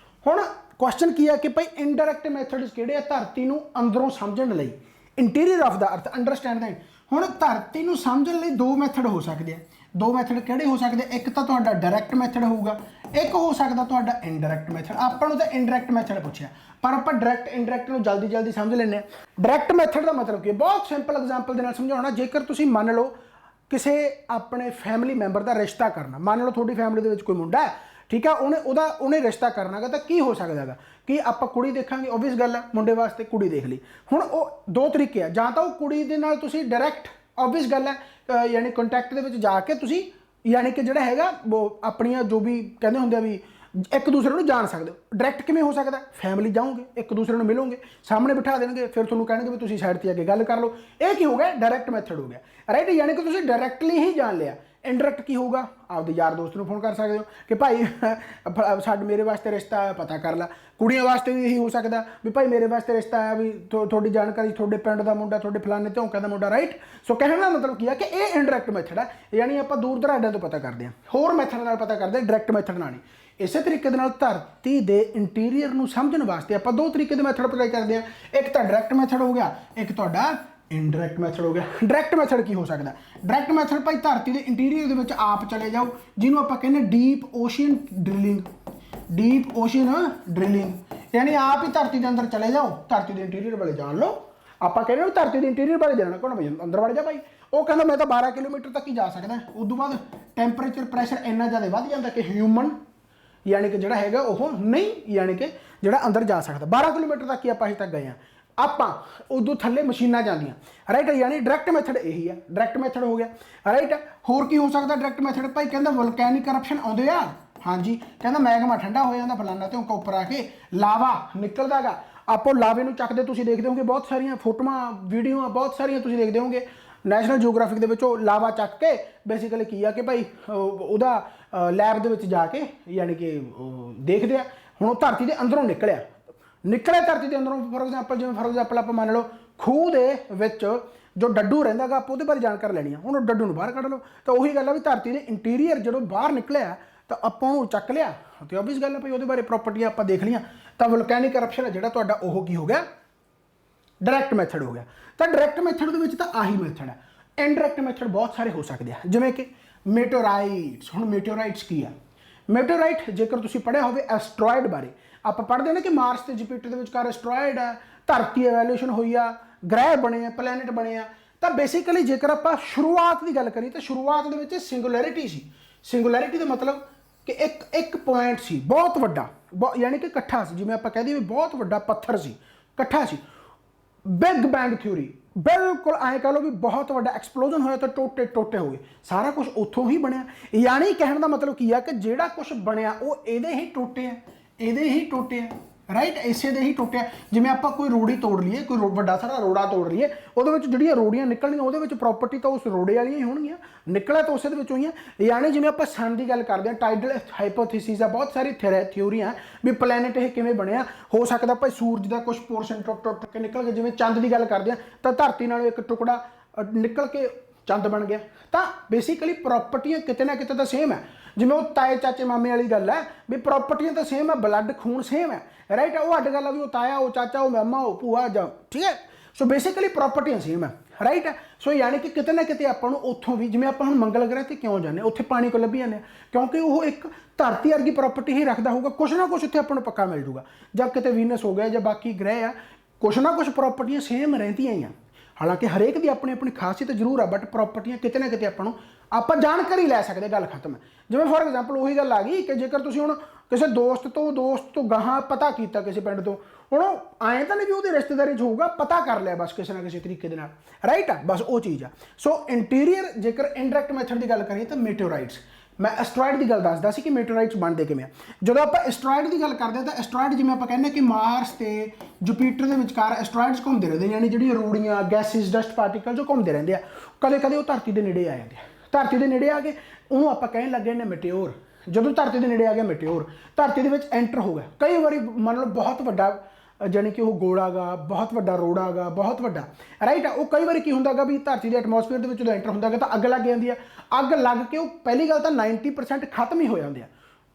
हुण क्वेश्चन की है कि भाई इनडायरैक्ट मैथड्स किहड़े धरती नूं अंदरों समझण लई, interior of the earth understand the. हुण धरती नूं समझण लई दो मैथड हो सकते हैं, दो मैथड किहड़े हो सकते, एक तो तुहाडा डायरैक्ट मैथड होगा, एक हो सकता तुहाडा इनडायरैक्ट मैथड। आपां नूं तां इनडायरैक्ट मैथड पुछिया, पर आपां डायरैक्ट इनडायरैक्ट नूं जल्दी जल्दी समझ लैंदे हां। डायरैक्ट मैथड का मतलब की बहुत सिंपल एग्जाम्पल दे नाल समझाउणा। जेकर तुसीं मान लो किसी अपने फैमिली मैंबर का रिश्ता करना, मान लो थोड़ी फैमिली के कोई मुंडा है, ठीक है, उन्हें रिश्ता करना गा, तो की हो सकता है कि आप कुड़ी देखा, ओबवियस गल है, मुंडे वास्ते कुड़ी देख ली। हुण वो दो तरीके है, जां तां वो कुड़ी दे नाल तुसीं डायरैक्ट, ओबवियस गल है, यानी कंटैक्ट दे विच जाके तुसीं यानी कि जिहड़ा हैगा वो अपनियां जो भी कहते होंगे भी एक दूसरे को जान सकते हो। डायरैक्ट किवें हो सकता, फैमिली जाओगे, एक दूसरे को मिलोगे, सामने बिठा देंगे, फिर तुहानूं कहणगे भी तुसीं साइड ते आके गल कर लो, ये की हो गया, डायरैक्ट मैथड हो गया, राइट। यानी कि तुसीं डायरैक्टली ही जान लिया। इनडायरैक्ट की होगा, आपके यार दोस्त को फोन कर सकते हो कि भाई साडे मेरे वास्ते रिश्ता है, पता कर ला। कुड़ियां वास्ते भी यही हो सकता भी भाई मेरे वास्ते रिश्ता है, भी थोड़ी जानकारी, थोड़े पिंड का मुंडा, थोड़े फलाने धौंके का मुंडा, राइट। सो कहने का मतलब की है कि ये इनडायरैक्ट मैथड है, यानी आप दूर दराडे तो पता करते हैं, होर मैथड नाल पता करते हैं, डायरैक्ट मैथड नाल नहीं। इस तरीके धरती के इंटीरियर को समझने वास्ते आप दो तरीके के मैथड अप्लाई करते हैं, एक तो डायरैक्ट मैथड हो गया, एक तुहाडा इनडायरैक्ट मैथड हो गया। डायरैक्ट मैथड की हो सकता, डायरैक्ट मैथड भाई धरती के इंटीरियर के आप चले जाओ, जिन्होंने आप कहने deep ocean drilling, deep ocean drilling, यानी आप ही धरती के अंदर चले जाओ, धरती के इंटीरियर वाले जान लो। आप कहने धरती के इंटीरियर वाले जाना, कौन भाई अंदर वड़ जा भाई, वो कहता मैं तो 12 किलोमीटर तक ही जा सकता। उदों बाद टैंपरेचर प्रैशर इन्ना ज़्यादा बढ़ जाता कि ह्यूमन यानी कि जोड़ा है वो नहीं, यानी कि जोड़ा अंदर जा सकता। 12 किलोमीटर तक ही आप अजे तक गए हैं, आप उदों थले मशीनां जांदियां, राइट। यानी डायरैक्ट मैथड यही है, डायरैक्ट मैथड हो गया, राइट। होर की हो सकता डायरैक्ट मैथड, भाई कहता वोल्कैनिक करप्शन आउंदे आ, हाँ जी, कहता मैगमा ठंडा हो जाता फलाना, तो उपर आके लावा निकलता गा, आप लावे नूं चकदे तुसीं देखदे होगे, बहुत सारिया फोटोआं वीडियो बहुत सारिया तुसीं देखदे होगे नैशनल जियोग्राफिक दे विच लावा चक के बेसिकली की है कि भाई उहदा लैब दे विच जाके यानी कि देखते हैं। हुण धरती के अंदरों निकलिया धरती के अंदरों, फॉर एग्जाम्पल आप मान लो खूह दे विच जो डड्डू रहिंदा गा, आप उहदे बारे जानकारी लैनी है। हुण डड्डू नूं बाहर कढ लो, तो उही गल है भी धरती के इंटीरियर जो बाहर निकलिया तो आपां उहनूं चक लिया, तो ओबवियस गल है भाई उहदे बारे प्रॉपर्टियां आपां देख लियां, तो वोल्कैनिक करप्शन है जिहड़ा तुहाडा ओह की हो गया, डायरैक्ट मैथड हो गया। तो डायरैक्ट मैथड के विच तां आही मैथड है। इनडायरैक्ट मैथड बहुत सारे हो सकते हैं, जिवें कि मेटोराइट्स। हुण मेटोराइट्स की है, मेटोराइट जेकर तुसीं पढ़िया होवे एस्ट्रॉयड बारे, आप पढ़ते हैं कि मार्स ते जुपिटर के विचकार एस्ट्रॉयड है, धरती एवैल्यूएशन हुई आ, ग्रह बने, प्लैनेट बने। तो बेसिकली जेकर आप शुरुआत की गल करिए तो शुरुआत के विच सिंगुलैरिटी सी। सिंगुलैरिटी का मतलब कि एक पॉइंट सी बहुत वड्डा, यानी कि इकट्ठा सी, जिवें आपां कह दईए बहुत वड्डा पत्थर सी, इकट्ठा सी। बिग बैंग थ्योरी बिल्कुल ऐ कह लो भी बहुत वड्डा एक्सप्लोजन होया तो टोटे टोटे हो गए, सारा कुछ उत्थों ही बनया। यानी कहने का मतलब की है कि जिहड़ा कुछ बनया वो इहदे ही टोटे है, इहदे ही टोटे है, ਰਾਈਟ। ਇਸੇ ਦੇ ਹੀ ਟੁੱਟਿਆ। ਜਿਵੇਂ ਆਪਾਂ ਕੋਈ ਰੋੜੀ ਤੋੜ ਲਈਏ, ਕੋਈ ਵੱਡਾ ਸਾਰਾ ਰੋੜਾ ਤੋੜ ਲਈਏ, ਉਹਦੇ ਵਿੱਚ ਜਿਹੜੀਆਂ ਰੋੜੀਆਂ ਨਿਕਲਣੀਆਂ ਉਹਦੇ ਵਿੱਚ ਪ੍ਰੋਪਰਟੀ ਤਾਂ ਉਸ ਰੋੜੇ ਵਾਲੀਆਂ ਹੀ ਹੋਣਗੀਆਂ, ਨਿਕਲਿਆ ਤਾਂ ਉਸੇ ਦੇ ਵਿੱਚੋਂ ਹੀ ਆ। ਯਾਨੀ ਜਿਵੇਂ ਆਪਾਂ ਸਨ ਦੀ ਗੱਲ ਕਰਦੇ ਹਾਂ, ਟਾਈਡਲ ਹਾਈਪੋਥੀਸਿਸ ਆ, ਬਹੁਤ ਸਾਰੀ ਥਿਊਰੀਆਂ ਵੀ ਪਲੈਨਟ ਇਹ ਕਿਵੇਂ ਬਣਿਆ। ਹੋ ਸਕਦਾ ਭਾਈ ਸੂਰਜ ਦਾ ਕੁਝ ਪੋਰਸ਼ਨ ਟੁੱਟ ਕੇ ਨਿਕਲ ਕੇ, ਜਿਵੇਂ ਚੰਦ ਦੀ ਗੱਲ ਕਰਦੇ ਹਾਂ ਤਾਂ ਧਰਤੀ ਨਾਲੋਂ ਇੱਕ ਟੁਕੜਾ ਨਿਕਲ ਕੇ ਚੰਦ ਬਣ ਗਿਆ। ਤਾਂ ਬੇਸਿਕਲੀ ਪ੍ਰੋਪਰਟੀਆਂ ਕਿਤੇ ਨਾ ਕਿਤੇ ਤਾਂ ਸੇਮ ਹੈ। ਜਿਵੇਂ ਉਹ ਤਾਏ ਚਾਚੇ ਮਾਮੇ ਵਾਲੀ ਗੱਲ ਹੈ ਵੀ ਪ੍ਰੋਪਰਟੀਆਂ ਤਾਂ ਸੇਮ ਹੈ, ਬਲੱਡ ਖੂਨ ਸੇਮ ਹੈ, ਰਾਈਟ। ਉਹ ਅੱਡ ਗੱਲ ਆ ਵੀ ਉਹ ਤਾਇਆ, ਉਹ ਚਾਚਾ, ਉਹ ਮਾਮਾ, ਉਹ ਭੂਆ ਜਾਂ, ਠੀਕ ਹੈ। ਸੋ ਬੇਸਿਕਲੀ ਪ੍ਰੋਪਰਟੀਆਂ ਸੇਮ ਹੈ, ਰਾਈਟ। ਸੋ ਯਾਨੀ ਕਿ ਕਿਤੇ ਨਾ ਕਿਤੇ ਆਪਾਂ ਨੂੰ ਉੱਥੋਂ ਵੀ, ਜਿਵੇਂ ਆਪਾਂ ਹੁਣ ਮੰਗਲ ਗ੍ਰਹਿ ਤੇ ਕਿਉਂ ਜਾਂਦੇ, ਉੱਥੇ ਪਾਣੀ ਕੋ ਲੱਭੀ ਜਾਂਦੇ, ਕਿਉਂਕਿ ਉਹ ਇੱਕ ਧਰਤੀ ਵਰਗੀ ਪ੍ਰੋਪਰਟੀ ਹੀ ਰੱਖਦਾ ਹੋਊਗਾ। ਕੁਛ ਨਾ ਕੁਛ ਉੱਥੇ ਆਪਾਂ ਨੂੰ ਪੱਕਾ ਮਿਲ ਜੂਗਾ। ਜਦ ਕਿਤੇ ਵੀਨਸ ਹੋ ਗਿਆ ਜਾਂ ਬਾਕੀ ਗ੍ਰਹਿ ਆ, ਕੁਛ ਨਾ ਕੁਛ ਪ੍ਰੋਪਰਟੀਆਂ ਸੇਮ ਰਹਿੰਦੀਆਂ ਹੀ ਆ। ਹਾਲਾਂਕਿ ਹਰੇਕ ਦੀ ਆਪਣੀ ਆਪਣੀ ਖਾਸੀਅਤ ਜ਼ਰੂਰ ਆ, ਬਟ ਪ੍ਰੋਪਰਟੀਆਂ ਕਿਤੇ ਨਾ ਕਿਤੇ ਆਪਾਂ ਜਾਣਕਾਰੀ ਲੈ ਸਕਦੇ, ਗੱਲ ਖਤਮ ਹੈ। ਜਿਵੇਂ ਫੋਰ ਐਗਜ਼ਾਮਪਲ ਉਹੀ ਗੱਲ ਆ ਗਈ ਕਿ ਜੇਕਰ ਤੁਸੀਂ ਹੁਣ ਕਿਸੇ ਦੋਸਤ ਤੋਂ ਗਾਹਾਂ ਪਤਾ ਕੀਤਾ, ਕਿਸੇ ਪਿੰਡ ਤੋਂ, ਹੁਣ ਆਏ ਤਾਂ ਨਹੀਂ ਵੀ ਉਹਦੀ ਰਿਸ਼ਤੇਦਾਰੀ 'ਚ ਹੋਊਗਾ, ਪਤਾ ਕਰ ਲਿਆ ਬਸ ਕਿਸੇ ਨਾ ਕਿਸੇ ਤਰੀਕੇ ਦੇ ਨਾਲ, ਰਾਈਟ ਆ। ਬਸ ਉਹ ਚੀਜ਼ ਆ। ਸੋ ਇੰਟੀਰੀਅਰ, ਜੇਕਰ ਇਨਡਾਇਰੈਕਟ ਮੈਥਡ ਦੀ ਗੱਲ ਕਰੀਏ ਤਾਂ ਮੈਟੇਓਰਾਈਟਸ, ਮੈਂ ਐਸਟਰੋਇਡ ਦੀ ਗੱਲ ਦੱਸਦਾ ਸੀ ਕਿ ਮੈਟੇਓਰਾਈਟਸ ਬਣਦੇ ਕਿਵੇਂ ਆ। ਜਦੋਂ ਆਪਾਂ ਐਸਟਰੋਇਡ ਦੀ ਗੱਲ ਕਰਦੇ ਹਾਂ ਤਾਂ ਐਸਟਰੋਇਡ, ਜਿਵੇਂ ਆਪਾਂ ਕਹਿੰਦੇ ਕਿ ਮਾਰਸ ਤੇ ਜੁਪੀਟਰ ਦੇ ਵਿਚਕਾਰ ਐਸਟਰੋਇਡਸ ਘੁੰਮਦੇ ਰਹਿੰਦੇ, ਯਾਨੀ ਜਿਹੜੀਆਂ ਰੋੜੀਆਂ, ਗੈਸਿਸ, ਡਸਟ ਪਾਰਟੀਕਲ ਜੋ ਘੁੰਮਦੇ ਰਹਿੰਦੇ ਆ, ਕਦੇ ਕਦੇ ਉਹ ਧਰਤੀ ਦੇ ਨੇੜੇ ਆ ਜਾਂਦੇ ਆ। ਧਰਤੀ ਦੇ ਨੇੜੇ ਆ ਕੇ ਉਹਨੂੰ ਆਪਾਂ ਕਹਿਣ ਲੱਗੇ ਨੇ ਮੈਟੇਓਰ। ਜਦੋਂ ਧਰਤੀ ਦੇ ਨੇੜੇ ਆ ਗਿਆ ਮੈਟੇਓਰ, ਧਰਤੀ ਦੇ ਵਿੱਚ ਐਂਟਰ ਹੋ ਗਿਆ। ਕਈ ਵਾਰੀ ਮੰਨ ਲਓ ਬਹੁਤ ਵੱਡਾ, ਜਾਣੀ ਕਿ ਉਹ ਗੋਲਾ ਗਾ, ਬਹੁਤ ਵੱਡਾ ਰੋੜਾ ਗਾ, ਬਹੁਤ ਵੱਡਾ, ਰਾਈਟ ਆ। ਉਹ ਕਈ ਵਾਰੀ ਕੀ ਹੁੰਦਾ ਗਾ ਵੀ ਧਰਤੀ ਦੇ ਐਟਮੋਸਫੀਅਰ ਦੇ ਵਿੱਚ ਜਦੋਂ ਐਂਟਰ ਹੁੰਦਾ ਗਾ ਤਾਂ ਅੱਗ ਲੱਗ ਜਾਂਦੀ ਆ। ਅੱਗ ਲੱਗ ਕੇ ਉਹ ਪਹਿਲੀ ਗੱਲ ਤਾਂ 90% ਖਤਮ ਹੀ ਹੋ ਜਾਂਦੇ ਆ,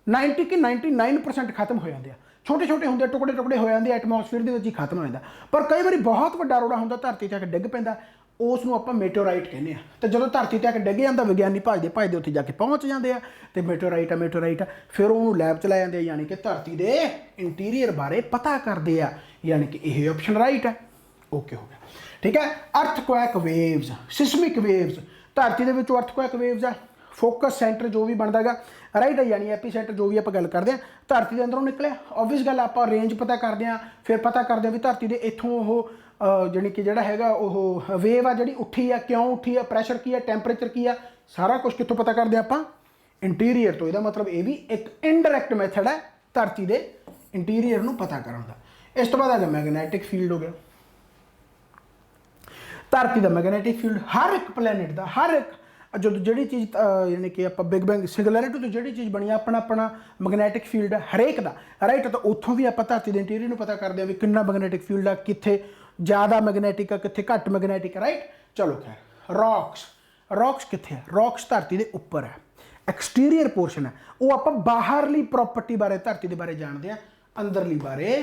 90 ਕਿ 99% ਖਤਮ ਹੋ ਜਾਂਦੇ ਆ। ਛੋਟੇ ਛੋਟੇ ਹੁੰਦੇ, ਟੁਕੜੇ ਟੁਕੜੇ ਹੋ ਜਾਂਦੇ, ਐਟਮੋਸਫੀਅਰ ਦੇ ਵਿੱਚ ਹੀ ਖਤਮ ਹੋ ਜਾਂਦਾ। ਪਰ ਕਈ ਵਾਰੀ ਬਹੁਤ ਵੱਡਾ ਰੋੜਾ ਹੁੰਦਾ, ਧਰਤੀ ਤੇ ਆ ਕੇ ਡਿੱਗ ਪੈਂਦਾ, ਉਸ ਨੂੰ ਆਪਾਂ ਮੈਟੇਓਰਾਈਟ ਕਹਿੰਦੇ ਆ। ਤੇ ਜਦੋਂ ਧਰਤੀ ਤੇ ਆ ਕੇ ਡਿੱਗ ਜਾਂਦਾ, ਵਿਗਿਆਨੀ ਭੱਜਦੇ ਭੱਜਦੇ ਉੱਥੇ ਜਾ ਕੇ ਪਹੁੰਚ ਜਾਂਦੇ ਆ ਤੇ ਮੈਟੇਓਰਾਈਟ ਆ। ਫਿਰ ਉਹਨੂੰ ਲੈਬ 'ਚ ਲੈ ਜਾਂਦੇ ਆ, ਯਾਨੀ ਕਿ ਧਰਤੀ ਦੇ ਇੰਟੀਰੀਅਰ ਬਾਰੇ ਪਤਾ ਕਰਦੇ ਆ, ਯਾਨੀ ਕਿ ਇਹ ਆਪਸ਼ਨ ਰਾਈਟ ਹੈ। ਓਕੇ ਹੋ ਗਿਆ, ਠੀਕ ਹੈ। ਅਰਥਕੁਐਕ ਵੇਵਸ, ਸਿਸਮਿਕ ਵੇਵਸ, ਧਰਤੀ ਦੇ ਵਿੱਚੋਂ ਅਰਥਕੁਐਕ ਵੇਵਸ ਆ। ਫੋਕਸ ਸੈਂਟਰ ਜੋ ਵੀ ਬਣਦਾ ਹੈਗਾ, ਰਾਈਟ ਹੈ, ਯਾਨੀ ਐਪੀ ਸੈਂਟਰ ਜੋ ਵੀ ਆਪਾਂ ਗੱਲ ਕਰਦੇ ਹਾਂ ਧਰਤੀ ਦੇ ਅੰਦਰੋਂ ਨਿਕਲਿਆ। ਓਬਵੀਅਸ ਗੱਲ, ਆਪਾਂ ਰੇਂਜ ਪਤਾ ਕਰਦੇ ਹਾਂ, ਫਿਰ ਪਤਾ ਕਰਦੇ ਹਾਂ ਵੀ ਧਰਤੀ ਦੇ ਇੱਥੋਂ ਉਹ ਜਾਣੀ ਕਿ ਜਿਹੜਾ ਹੈਗਾ ਉਹ ਵੇਵ ਆ ਜਿਹੜੀ ਉੱਠੀ ਆ, ਕਿਉਂ ਉੱਠੀ ਆ, ਪ੍ਰੈਸ਼ਰ ਕੀ ਆ, ਟੈਂਪਰੇਚਰ ਕੀ ਆ, ਸਾਰਾ ਕੁਝ ਕਿੱਥੋਂ ਪਤਾ ਕਰਦੇ ਆਪਾਂ? ਇੰਟੀਰੀਅਰ ਤੋਂ। ਇਹਦਾ ਮਤਲਬ ਇਹ ਵੀ ਇੱਕ ਇਨਡਾਇਰੈਕਟ ਮੈਥਡ ਹੈ ਧਰਤੀ ਦੇ ਇੰਟੀਰੀਅਰ ਨੂੰ ਪਤਾ ਕਰਨ ਦਾ। ਇਸ ਤੋਂ ਬਾਅਦ ਆ ਗਿਆ ਮੈਗਨੈਟਿਕ ਫੀਲਡ ਹੋ ਗਿਆ। ਧਰਤੀ ਦਾ ਮੈਗਨੈਟਿਕ ਫੀਲਡ ਹਰ ਇੱਕ ਪਲੈਨਟ ਦਾ, ਹਰ ਇੱਕ ਜਦੋਂ ਜਿਹੜੀ ਚੀਜ਼ ਯਾਨੀ ਕਿ ਆਪਾਂ ਬਿਗ ਬੈਂਗ ਸਿੰਗੂਲੈਰਿਟੀ ਤੋਂ ਜਿਹੜੀ ਚੀਜ਼ ਬਣੀ, ਆਪਣਾ ਆਪਣਾ ਮੈਗਨੈਟਿਕ ਫੀਲਡ ਹੈ ਹਰੇਕ ਦਾ, ਰਾਈਟ। ਤਾਂ ਉੱਥੋਂ ਵੀ ਆਪਾਂ ਧਰਤੀ ਦੇ ਇੰਟੀਰੀਅਰ ਨੂੰ ਪਤਾ ਕਰਦੇ ਹਾਂ ਵੀ ਕਿੰਨਾ ਮੈਗਨੈਟਿਕ ਫੀਲਡ ਆ, ਕਿੱਥੇ ਜ਼ਿਆਦਾ ਮੈਗਨੈਟਿਕ ਆ, ਕਿੱਥੇ ਘੱਟ ਮੈਗਨੈਟਿਕ ਆ, ਰਾਈਟ। ਚਲੋ ਖੈਰ, ਰੌਕਸ ਕਿੱਥੇ ਆ? ਰੌਕਸ ਧਰਤੀ ਦੇ ਉੱਪਰ ਹੈ, ਐਕਸਟੀਰੀਅਰ ਪੋਰਸ਼ਨ ਹੈ। ਉਹ ਆਪਾਂ ਬਾਹਰਲੀ ਪ੍ਰੋਪਰਟੀ ਬਾਰੇ, ਧਰਤੀ ਦੇ ਬਾਰੇ ਜਾਣਦੇ ਆ, ਅੰਦਰਲੀ ਬਾਰੇ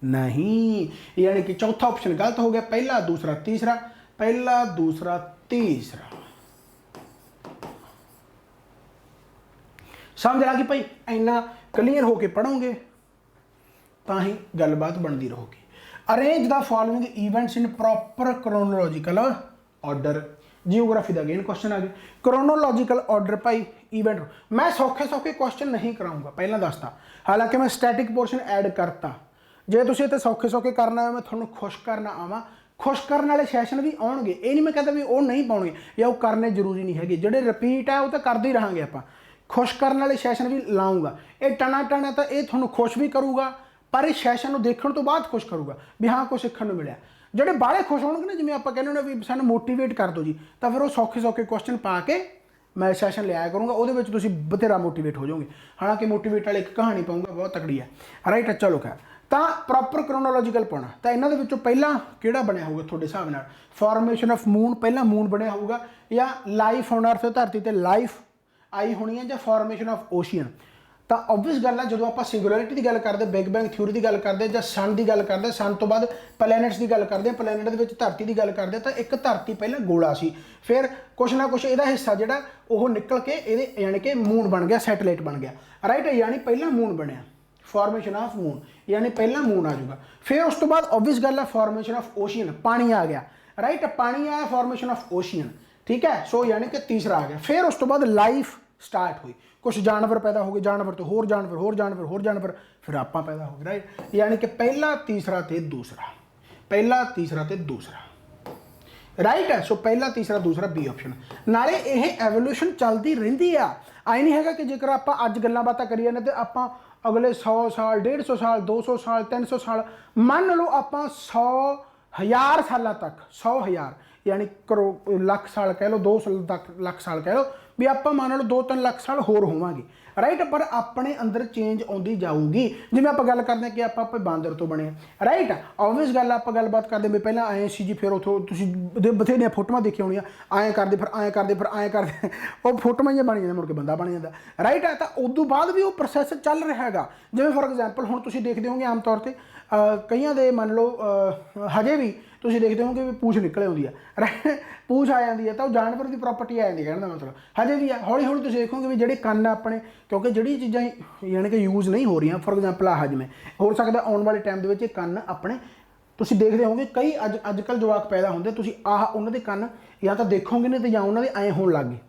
ਨਹੀਂ। ਯਾਨੀ ਕਿ ਚੌਥਾ ਆਪਸ਼ਨ ਗਲਤ ਹੋ ਗਿਆ। ਪਹਿਲਾ, ਦੂਸਰਾ, ਤੀਸਰਾ, ਪਹਿਲਾ, ਦੂਸਰਾ, ਤੀਸਰਾ। ਸਮਝ ਆ ਗਈ ਭਾਈ? ਇੰਨਾ ਕਲੀਅਰ ਹੋ ਕੇ ਪੜ੍ਹੋਗੇ ਤਾਂ ਹੀ ਗੱਲਬਾਤ ਬਣਦੀ ਰਹੂਗੀ। Arrange the following events in proper chronological order. Geography the again question ਆ ਗਿਆ। ਕ੍ਰੋਨੋਲੋਜੀਕਲ ਆਰਡਰ ਭਾਈ ਇਵੈਂਟ। ਮੈਂ ਸੌਖੇ ਕੁਐਸਚਨ ਨਹੀਂ ਕਰਾਉਂਗਾ, ਪਹਿਲਾਂ ਦੱਸਤਾ। ਹਾਲਾਂਕਿ ਮੈਂ ਸਟੈਟਿਕ ਪੋਰਸ਼ਨ ਐਡ ਕਰਤਾ। ਜੇ ਤੁਸੀਂ ਇੱਥੇ ਸੌਖੇ ਕਰਨਾ ਹੋਵੇ, ਮੈਂ ਤੁਹਾਨੂੰ ਖੁਸ਼ ਕਰਨਾ ਆਵਾਂ, ਖੁਸ਼ ਕਰਨ ਵਾਲੇ ਸੈਸ਼ਨ ਵੀ ਆਉਣਗੇ। ਇਹ ਨਹੀਂ ਮੈਂ ਕਹਿੰਦਾ ਵੀ ਉਹ ਨਹੀਂ ਪਾਉਣਗੇ ਜਾਂ ਉਹ ਕਰਨੇ ਜ਼ਰੂਰੀ ਨਹੀਂ ਹੈਗੇ। ਜਿਹੜੇ ਰਿਪੀਟ ਆ ਉਹ ਤਾਂ ਕਰਦੇ ਹੀ ਰਹਾਂਗੇ ਆਪਾਂ। ਖੁਸ਼ ਕਰਨ ਵਾਲੇ ਸੈਸ਼ਨ ਵੀ ਲਾਉਂਗਾ। ਇਹ ਟਣਾ ਤਾਂ ਇਹ ਤੁਹਾਨੂੰ ਖੁਸ਼ ਵੀ ਕਰੂਗਾ, ਪਰ ਇਸ ਸੈਸ਼ਨ ਨੂੰ ਦੇਖਣ ਤੋਂ ਬਾਅਦ ਖੁਸ਼ ਕਰੂਗਾ ਵੀ ਹਾਂ ਕੁਛ ਸਿੱਖਣ ਨੂੰ ਮਿਲਿਆ। ਜਿਹੜੇ ਬਾਹਲੇ ਖੁਸ਼ ਹੋਣਗੇ ਨਾ, ਜਿਵੇਂ ਆਪਾਂ ਕਹਿੰਦੇ ਹੁੰਦੇ ਵੀ ਸਾਨੂੰ ਮੋਟੀਵੇਟ ਕਰ ਦਿਓ ਜੀ, ਤਾਂ ਫਿਰ ਉਹ ਸੌਖੇ ਕੁਐਸਚਨ ਪਾ ਕੇ ਮੈਂ ਸੈਸ਼ਨ ਲਿਆਇਆ ਕਰੂੰਗਾ। ਉਹਦੇ ਵਿੱਚ ਤੁਸੀਂ ਬਥੇਰਾ ਮੋਟੀਵੇਟ ਹੋ ਜਾਓਗੇ। ਹਾਲਾਂਕਿ ਮੋਟੀਵੇਟ ਵਾਲੀ ਇੱਕ ਕਹਾਣੀ ਪਾਉਂਗਾ, ਬਹੁਤ ਤਕੜੀ ਹੈ, ਰਾਈਟ। ਚਲੋ ਖੈਰ, ਤਾਂ ਪ੍ਰੋਪਰ ਕ੍ਰੋਨੋਲੋਜੀਕਲ ਪਾਉਣਾ। ਤਾਂ ਇਹਨਾਂ ਦੇ ਵਿੱਚੋਂ ਪਹਿਲਾਂ ਕਿਹੜਾ ਬਣਿਆ ਹੋਊਗਾ ਤੁਹਾਡੇ ਹਿਸਾਬ ਨਾਲ? ਫਾਰਮੇਸ਼ਨ ਆਫ ਮੂਨ, ਪਹਿਲਾਂ ਮੂਨ ਬਣਿਆ ਹੋਊਗਾ, ਜਾਂ ਲਾਈਫ ਔਨ ਅਰਥ, ਧਰਤੀ ਤੇ ਲਾਈਫ ਆਈ ਹੋਣੀ ਹੈ, ਜਾਂ ਫਾਰਮੇਸ਼ਨ ਆਫ ਓਸ਼ੀਅਨ। ਤਾਂ ਓਬਵੀਅਸ ਗੱਲ ਹੈ, ਜਦੋਂ ਆਪਾਂ ਸਿੰਗੂਲੈਰਿਟੀ ਦੀ ਗੱਲ ਕਰਦੇ, ਬਿਗ ਬੈਂਗ ਥਿਊਰੀ ਦੀ ਗੱਲ ਕਰਦੇ, ਜਾਂ ਸਨ ਦੀ ਗੱਲ ਕਰਦੇ, ਸਨ ਤੋਂ ਬਾਅਦ ਪਲੈਨਟਸ ਦੀ ਗੱਲ ਕਰਦੇ, ਪਲੈਨਟ ਦੇ ਵਿੱਚ ਧਰਤੀ ਦੀ ਗੱਲ ਕਰਦੇ, ਤਾਂ ਇੱਕ ਧਰਤੀ ਪਹਿਲਾਂ ਗੋਲਾ ਸੀ, ਫਿਰ ਕੁਛ ਨਾ ਕੁਛ ਇਹਦਾ ਹਿੱਸਾ ਜਿਹੜਾ ਉਹ ਨਿਕਲ ਕੇ ਇਹਦੇ ਯਾਨੀ ਕਿ ਮੂਨ ਬਣ ਗਿਆ, ਸੈਟੇਲਾਈਟ ਬਣ ਗਿਆ, ਰਾਈਟ। ਯਾਨੀ ਪਹਿਲਾਂ ਮੂਨ ਬਣਿਆ, ਫਾਰਮੇਸ਼ਨ ਆਫ ਮੂਨ, ਯਾਨੀ ਪਹਿਲਾਂ ਮੂਨ ਆ ਜਾਊਗਾ। ਫਿਰ ਉਸ ਤੋਂ ਬਾਅਦ ਓਬਵੀਅਸ ਗੱਲ ਹੈ ਫਾਰਮੇਸ਼ਨ ਆਫ ਓਸ਼ੀਅਨ, ਪਾਣੀ ਆ ਗਿਆ, ਰਾਈਟ। ਪਾਣੀ ਆਇਆ, ਫਾਰਮੇਸ਼ਨ ਆਫ ਓਸ਼ੀਅਨ, ਠੀਕ ਹੈ। ਸੋ ਯਾਨੀ ਕਿ ਤੀਸਰਾ ਆ ਗਿਆ। ਫਿਰ ਉਸ ਤੋਂ ਬਾਅਦ ਲਾਈਫ ਸਟਾਰਟ ਹੋਈ, ਕੁਛ ਜਾਨਵਰ ਪੈਦਾ ਹੋ ਗਏ, ਜਾਨਵਰ ਤੋਂ ਹੋਰ ਜਾਨਵਰ, ਫਿਰ ਆਪਾਂ ਪੈਦਾ ਹੋ ਗਏ, ਰਾਈਟ। ਯਾਨੀ ਕਿ ਪਹਿਲਾ, ਤੀਸਰਾ ਤੇ ਦੂਸਰਾ, ਪਹਿਲਾ, ਤੀਸਰਾ ਤੇ ਦੂਸਰਾ, ਰਾਈਟ ਹੈ। ਸੋ ਪਹਿਲਾ, ਤੀਸਰਾ, ਦੂਸਰਾ, ਬੀ ਆਪਸ਼ਨ। ਨਾਲੇ ਇਹ ਐਵੋਲੂਸ਼ਨ ਚੱਲਦੀ ਰਹਿੰਦੀ ਆ। ਆਈ ਨਹੀਂ ਹੈਗਾ ਕਿ ਜੇਕਰ ਆਪਾਂ ਅੱਜ ਗੱਲਾਂ ਬਾਤਾਂ ਕਰੀਏ ਨੇ ਤੇ ਆਪਾਂ अगले 100 साल 150 साल 200 साल 300 साल मान लो आप 100,000 साल तक 100,000 यानी करो लख साल कह लो 2 लख साल कह लो भी आप मान लो 2-3 लख साल होर होवांगे राइट। पर अपने अंदर चेंज आती जाऊगी जिवें आप गल करते हैं कि आप बांदर तो बने राइट। ऑबवियस गल आप गलबात करते भी पहले आए सी जी फिर उतों बथेरिया फोटोआं देखी होनी आएँ करते फिर आएँ करते फिर आएँ करते वो फोटोआं ही बन जाए मुड़ के बंदा बन जाता राइट है। तो उदों बाद भी वो प्रोसैस चल रहा है जिवें फॉर एग्जाम्पल हुण तुसीं देखते होंगे आम तौर पर कईयां दे मान लो हजे भी तुसीं देखते होंगे भी पूछ निकल आउंदी है राइट पूछ आ जाती है तो जानवर की प्रॉपर्टी आ जाती है कहने का मतलब हजे भी है। हौली हौली तुसीं देखोगे भी जिहड़े कन्न अपने क्योंकि जिहड़ी चीज़ां यानी कि यूज़ नहीं हो रही फॉर एग्जाम्पल आ जिवें हो सकता आने वाले टाइम के विच कन्न अपने तुसीं देखते होंगे कई अजकल जवाक पैदा होंदे तुसीं आह उन्हां दे कन्न या तो देखोगे नहीं तो या उन्हां दे ऐं होण लग गए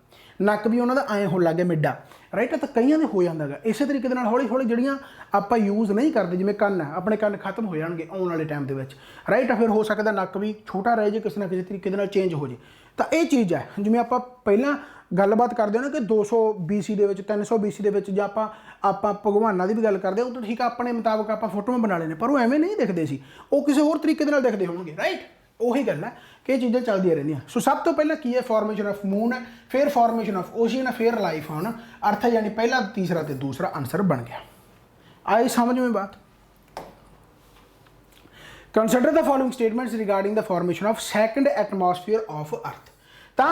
नक भी उन्होंने ऐं हो लग गया मिड्डा राइट। तो कई दे हो जाता है इस तरीके हौली हौली जड़ियाँ आप यूज़ नहीं करते जिवें कन्न है अपने कन्न खत्म हो जाएंगे आने वाले टाइम के राइट। फिर हो सकता नक भी छोटा रह जाए किसी ना किसी तरीके चेंज हो जाए। तो ये चीज़ है जिवें आप पहला गलबात करते हो ना कि 200 BC के 300 BC के आप भगवाना की भी गल करते हो तो ठीक है अपने मुताबिक आप फोटोआं बना लेने पर वो एवें नहीं दिखते सी वो किसी होर तरीके दिखते होंगे राइट। ਉਹੀ ਗੱਲ है कि चीज़ां चलदियां रहंदियां। सो सब तो पहला की है फॉर्मेशन ऑफ मून है फिर फॉर्मेशन ऑफ ओशियन है फिर लाइफ है ना अर्थ है यानी पहला तीसरा तो दूसरा आंसर बन गया। आई समझ में बात। Consider the following statements regarding the formation of second atmosphere of earth. तो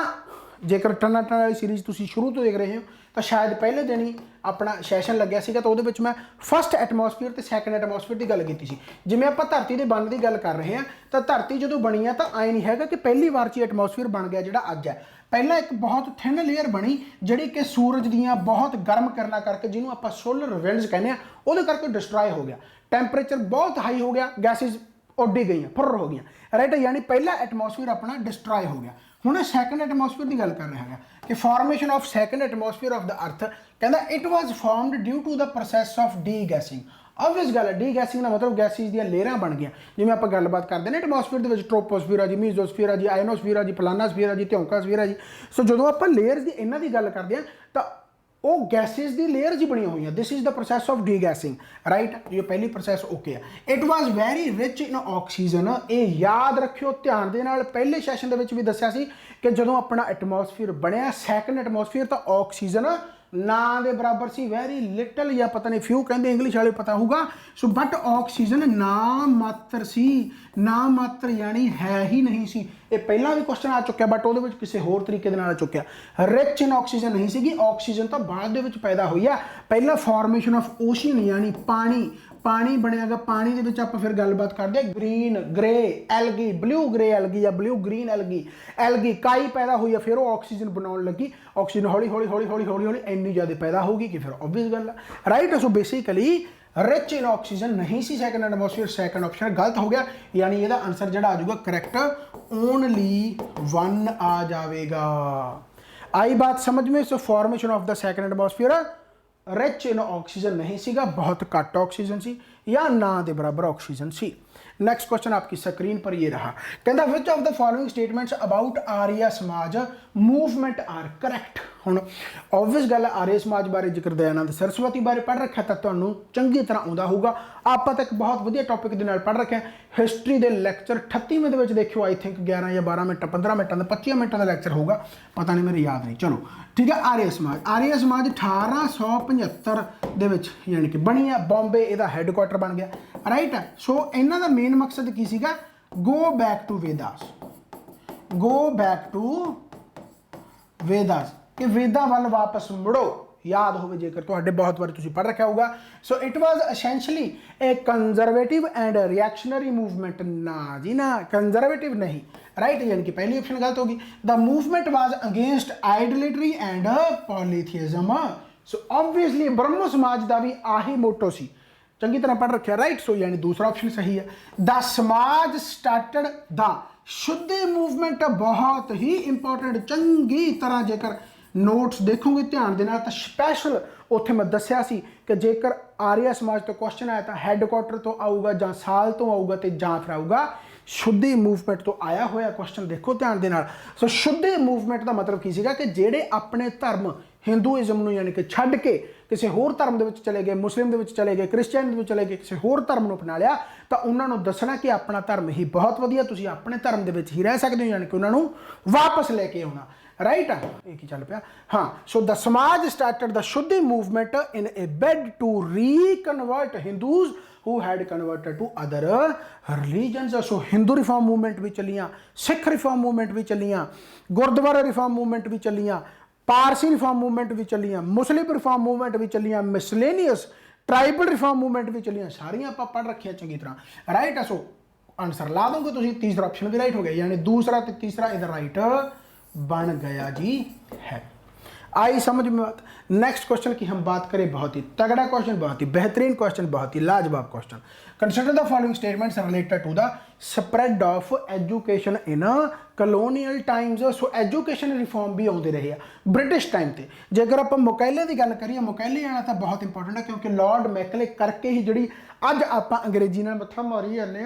जेकर टना टन वाली सीरीज़ तुसीं शुरू तो देख रहे हो तो शायद पहले दिन ही अपना सैशन लग्या सीगा तो उहदे विच मैं फस्ट एटमॉस्फेयर तो सैकेंड एटमॉस्फेयर की गल की सी। जिवें आपां धरती के बनने की गल कर रहे हैं तो धरती जो बनी है तो आए नहीं है कि पहली बार च एटमॉस्फेयर बन गया जिहड़ा अज है। पहला एक बहुत थिन लेयर बनी जिहड़ी कि सूरज दीयां बहुत गर्म करना करके जिन्हों आपां सोलर विंड्स कहने उहदे करके डिस्ट्रॉय हो गया टैंपरेचर बहुत हाई हो गया गैसिज उड्डी गई फुर हो गई राइट। यानी पहला एटमॉस्फेयर अपना डिस्ट्रॉय हो गया। हुण सैकेंड एटमॉस्फेयर की गल कर रहे हैं कि formation of second atmosphere of the earth कहता it was formed due to the process of degassing. Obvious गल है डी गैसिंग का मतलब गैसिज दी लेयरां बन गई जिवें आप गलबात करते हैं एटमॉस्फेयर के ट्रोपोस्फीयर है जी मीजोस्फीयर है जी आयनोस्फीयर है जी फलानास्फीयर है जी ध्योकास्फीयर है जी। सो जो आप लेयर्स की इन्हां दी गल करते हैं तो वो गैसिज की लेयर जी बनी हुई है। This is the process of D guessing right. ये पहली प्रोसैस ओके है। It was very rich in oxygen. ये याद रखियो ध्यान दे नाल पहले सैशन भी दस्सिया सी कि जो अपना एटमॉस्फेयर बनया सैकेंड एटमॉस्फेयर तो ऑक्सीजन ना दे बराबर सी वेरी लिटल या पता नहीं फ्यू कहते इंग्लिश वाले पता होगा। सो बट ऑक्सीजन ना मात्र सी ना मात्र यानी है ही नहीं सी। ये पहला भी क्वेश्चन आ चुका बट वो किसी होर तरीके आ चुका। रिच इन ऑक्सीजन नहीं सी ऑक्सीजन तो बाद पैदा हुई है। पहला फॉर्मेशन ऑफ ओशियन यानी पानी पानी बनेगा पानी के विच आपां फिर गलबात करते हैं green grey algae blue grey algae या ब्लू ग्रीन एलगी एलगी काई पैदा हुई है फिर वो ऑक्सीजन बनाने लगी ऑक्सीजन हौली हौली हौली हौली हौली हौली इन्नी ज़्यादा पैदा होगी कि फिर ऑब्वियस गल है right. So basically rich in oxygen नहीं सी सैकेंड एटमॉस्फेयर सैकेंड ऑप्शन गलत हो गया यानी ये आंसर जो आ जाऊगा करैक्ट ओनली 1 आ जाएगा। आई बात समझ में। सो formation of the second atmosphere rich in oxygen नहीं सीगा बहुत घट ऑक्सीजन सी या ना दे बराबर ऑक्सीजन सी। नैक्सट क्वेश्चन आपकी स्क्रीन पर ये रहा कहता which of the following statements about Arya Samaj movement are correct. हुण ऑबवियस गल आर्य समाज बारे जिक्र दयानंद सरस्वती बारे पढ़ रखा तो तुहानूं चंगी तरह आउंदा होगा। आपां तां एक बहुत वधिया टॉपिक दे नाल पढ़ रखा हिस्टरी के लैक्चर 38वें दे विच देखियो आई थिंक 11 या 12 मिनट 15 मिनटों का 25 मिनटों का लैक्चर होगा पता नहीं मेरे याद नहीं। चलो ठीक है। आर्य समाज 1875 दे विच यानी कि बनी है बॉम्बे इहदा हैडकुआटर बन गया राइट है। सो इन्हां दा मेन मकसद की सीगा go back to Vedas go back to Vedas कि वेदा वाल वापस मुड़ो याद हो जेकर तुहाडे बहुत बार तुसीं पढ़ रखा होगा। So it was essentially A conservative and reactionary movement ना जी ना कंजरवेटिव नहीं राइट यानी कि पहली ऑप्शन गलत होगी। The movement was against idolatry and polytheism. So obviously Brahmo Samaj का भी आही मोटो सी चंगी तरह पढ़ रखा राइट। सो यानी दूसरा ऑप्शन सही है। द समाज स्टार्टड द शुद्धि मूवमेंट बहुत ही इंपॉर्टेंट चंगी तरह जेकर नोट्स देखोगे ध्यान देना तो स्पैशल उत्थे मैं दस्या सी कि जेकर आर्य समाज तो क्वेश्चन आया तो हैडकुआटर तो आऊगा ਜਾਂ साल तो आऊगा तो ਜਾਂ फिर आऊगा शुद्धि मूवमेंट तो आया होया क्वेश्चन देखो ध्यान दे नाल। सो शुद्धि मूवमेंट का मतलब की सीगा कि जेड़े अपने धर्म हिंदूइज्म नूं यानी कि छड्ड के ਕਿਸੇ ਹੋਰ ਧਰਮ ਦੇ ਵਿੱਚ ਚਲੇ ਗਏ, ਮੁਸਲਿਮ ਦੇ ਵਿੱਚ ਚਲੇ ਗਏ, ਕ੍ਰਿਸਚੀਅਨ ਦੇ ਵਿੱਚ ਚਲੇ ਗਏ, ਕਿਸੇ ਹੋਰ ਧਰਮ ਨੂੰ ਅਪਣਾ ਲਿਆ, ਤਾਂ ਉਹਨਾਂ ਨੂੰ ਦੱਸਣਾ ਕਿ ਆਪਣਾ ਧਰਮ ਹੀ ਬਹੁਤ ਵਧੀਆ, ਤੁਸੀਂ ਆਪਣੇ ਧਰਮ ਦੇ ਵਿੱਚ ਹੀ ਰਹਿ ਸਕਦੇ ਹੋ, ਯਾਨੀ ਕਿ ਉਹਨਾਂ ਨੂੰ ਵਾਪਸ ਲੈ ਕੇ ਆਉਣਾ। ਰਾਈਟ ਆ, ਇਹ ਕੀ ਚੱਲ ਪਿਆ। ਹਾਂ, so the Samaj started the Shuddhi movement in a bid to reconvert Hindus who had converted to other religions। So Hindu reform movement भी चलियाँ, सिख रिफॉर्म मूवमेंट भी चलियाँ, गुरुद्वारा रिफॉर्म मूवमेंट भी चलियाँ, पारसी रिफॉर्म मूवमेंट भी चलियाँ, मुस्लिम रिफॉर्म मूवमेंट भी चलियाँ, मिसलेनियस ट्राइबल रिफॉर्म मूवमेंट भी चलियाँ, सारियां आप पढ़ रखिया चंगी तरह। राइट है, सो आंसर ला दोगे तुम, तीसरा ऑप्शन भी राइट हो गया, यानी दूसरा तो तीसरा इधर राइट बन गया जी है। आई समझ में बात। नेक्स्ट क्वेश्चन की हम बात करें, बहुत ही तगड़ा क्वेश्चन, बहुत ही बेहतरीन क्वेश्चन, बहुत ही लाजवाब question. Consider the following statements related to the spread of education in colonial times. So education reform भी आते रहे हैं ब्रिटिश टाइम से। जेकर आप मुकैले की गल करिए, मुकैले आना तो बहुत इंपॉर्टेंट है, क्योंकि लॉर्ड मैकले करके ही जी अज आप अंग्रेजी ने मत्था मारी जाने।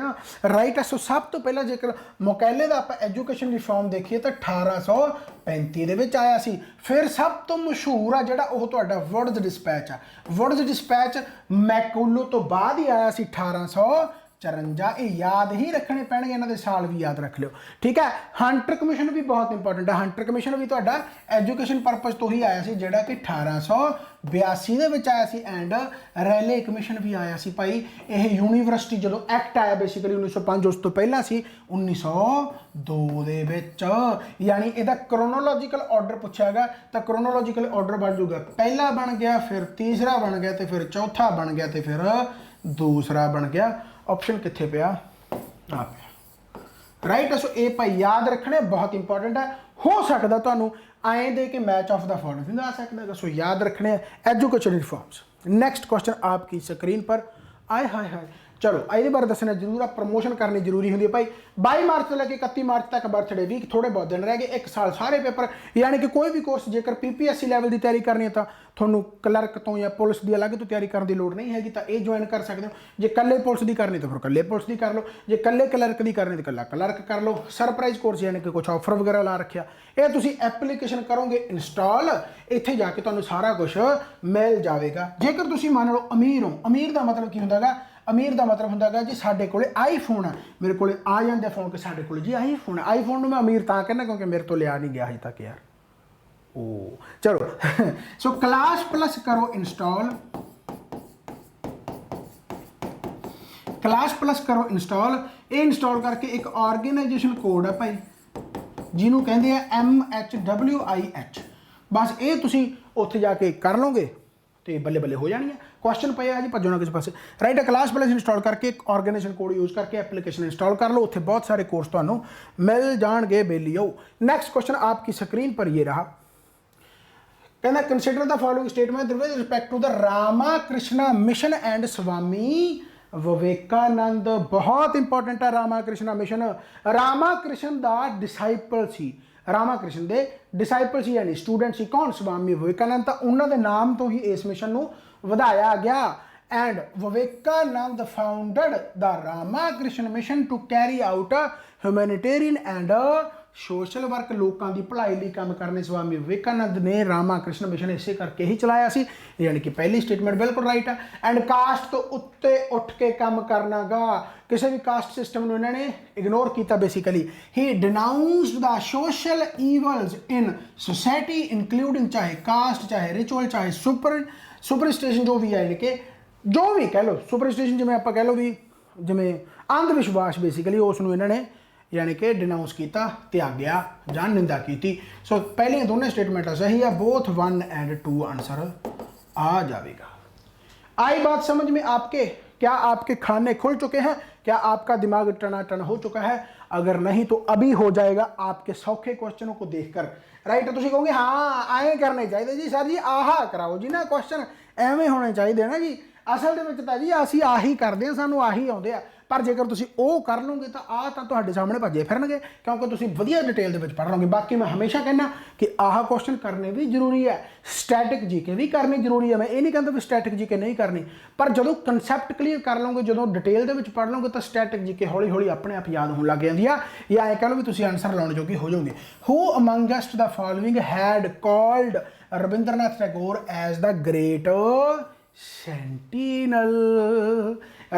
राइट है, सो सब तो पहला जेकर मुकैले का आप एजुकेशन रिफॉर्म देखिए तो 1835 आया सी। फिर सब तो मशहूर आ जिहड़ा ओह तुहाडा वुड्स डिस्पैच आ। वुड्स डिस्पैच मैकौलो तो बाद ही आया सी 1854। ये याद ही रखने पैणगे, इन्हां दे साल भी याद रख लियो, ठीक है। हंटर कमीशन भी बहुत इंपॉर्टेंट है। हंटर कमीशन भी तुहाडा एजुकेशन परपज़ तो ही आया सी, जिहड़ा कि 1882 दे विच आया सी। एंड रैले कमीशन भी आया सी भाई। यह यूनीवर्सिटी जो एक्ट आया बेसिकली 1905, उस तो पहला सी 1902 दे विच। यानी इहदा क्रोनोलॉजिकल ऑर्डर पूछा गया तो क्रोनोलॉजिकल ऑर्डर बन जाऊगा, पहला बन गया, फिर तीसरा बन गया, तो फिर चौथा बन गया, तो फिर दूसरा बन गया। ऑप्शन कित्थे पिया? आ पिया। राइट है, सो ये भाई याद रखने बहुत इंपॉर्टेंट है। हो सकता तुहानू आए दे के मैच ऑफ द फॉलोइंग आ सकता है, सो याद रखने एजुकेशन रिफॉर्म्स। नेक्स्ट क्वेश्चन आपकी स्क्रीन पर आए हाय हाय। चलो ये बारे दसना जरूर, प्रमोशन करनी जरूरी होंगी भाई। 22 मार्च से लैके 31 मार्च तक बर्थडे वीक, थोड़े बहुत दिन रह गए, एक साल सारे पेपर। यानी कि कोई भी कोर्स जेकर PPSC लैवल की तैयारी करनी है तो थोनों क्लर्क तो या पुलिस की अलग तो तैयारी करने की लोड़ नहीं हैगी, तो ये ज्वाइन कर सकते हो। जे कल्ले पुलिस की करनी तो फिर कल्ले पुलिस की कर लो, जे कल्ले क्लर्क की करनी तो कल्ला क्लर्क कर लो। सरप्राइज कोर्स यानी कि कुछ ऑफर वगैरह ला रखा, ये तुसी एप्लीकेशन करोगे इंस्टॉल, इत्थे जाके तुहानूं सारा कुछ मिल जाएगा। जेकर तुसी मान लो अमीर हो, अमीर का मतलब की होंदा, अमीर का मतलब होंगे जी साढ़े को आईफोन है, मेरे को आ जाते फोन के साढ़े को जी आईफोन है। आईफोन मैं अमीर ता कहना क्योंकि मेरे तो लिया नहीं गया अजे तक यार। ओ चलो सो क्लास प्लस करो इंस्टॉल, क्लास प्लस करो इंस्टॉल। ये इंस्टॉल करके एक ऑर्गेनाइजेशन कोड है भाई, जिन्होंने कहते हैं MHWIH। बस ये तुसी उत्थे जाके कर लोगे तो बल्ले बल्ले हो जानी है। क्वेश्चन पे है जी भजो ना किसी पास। राइट है, क्लास प्लस इंस्टॉल करके एक ऑर्गेनाइजेशन कोड यूज करके एप्लीकेशन इंस्टॉल कर लो, उत्थे बहुत सारे कोर्स तुहानूं मिल जाणगे बेलियो। नेक्स्ट क्वेश्चन आपकी स्क्रीन पर ये रहा, कहना consider the following statement with respect to the Ramakrishna mission and Swami Vivekananda. बहुत इंपॉर्टेंट है रामाकृष्ण मिशन। रामाकृष्ण दा डिसाइपल सी, रामाकृष्ण दे डिसाइपल सी यानी स्टूडेंट सी कौन? स्वामी विवेकानंद। तो उन्होंने नाम तो ही इस मिशन नूं वधाया गया। And Vivekananda founded the Ramakrishna mission to carry out humanitarian and social work, लोगों की भलाई लिए काम करने स्वामी विवेकानंद ने रामाकृष्ण मिशन इसे करके ही चलाया सी। यानी कि पहली स्टेटमेंट बिल्कुल राइट है। एंड कास्ट तो उत्ते उठ के काम करना गा, किसी भी कास्ट सिस्टम को इन्होंने इग्नोर किया basically. He denounced the social evils in society including चाहे कास्ट, चाहे रिचुअल, चाहे सुपरस्टिशन जो भी है, यानी कि जो भी कह लो सुपरस्टिशन, जिमें आप कह लो भी जिमें अंधविश्वास बेसिकली उसनों इन्होंने यानी कि डिनाउंस किया, त्याग्या जां निंदा की। सो पहले दोनों स्टेटमेंट सही है, बोथ 1 एंड 2 आंसर आ जाएगा। आई बात समझ में आपके? क्या आपके खाने खुल चुके हैं? क्या आपका दिमाग टनाटन हो चुका है? अगर नहीं तो अभी हो जाएगा आपके सौखे क्वेश्चनों को देखकर। राइट, तो तुम कहोगे हाँ आए करने चाहिए जी सर जी, आहा कराओ जी ना क्वेश्चन, एवें होने चाहिए ना जी। असल में जी असी आही करते हैं, सानू आही आउंदे आ। पर जेकर तुसी ओ कर लोगे तो आ तुहाडे सामने भजे फिरनगे, क्योंकि तुसी वधिया डिटेल दे विच पढ़ लोगे। बाकी मैं हमेशा कहना कि आह क्वेश्चन करने भी जरूरी है, स्टैटिक जीके भी करनी जरूरी है। मैं ये नहीं कहता भी स्टैटिक जीके नहीं करनी, पर जो कंसैप्ट क्लीयर कर लोगे, जो डिटेल दे विच पढ़ लोगे तो स्टैटिक जीके हौली हौली अपने आप याद होने लग जाती है, या ऐ कह लो भी तुसी आंसर लाने जोगे हो जाओगे। Who amongst the following had called Rabindranath Tagore as the great sentinel.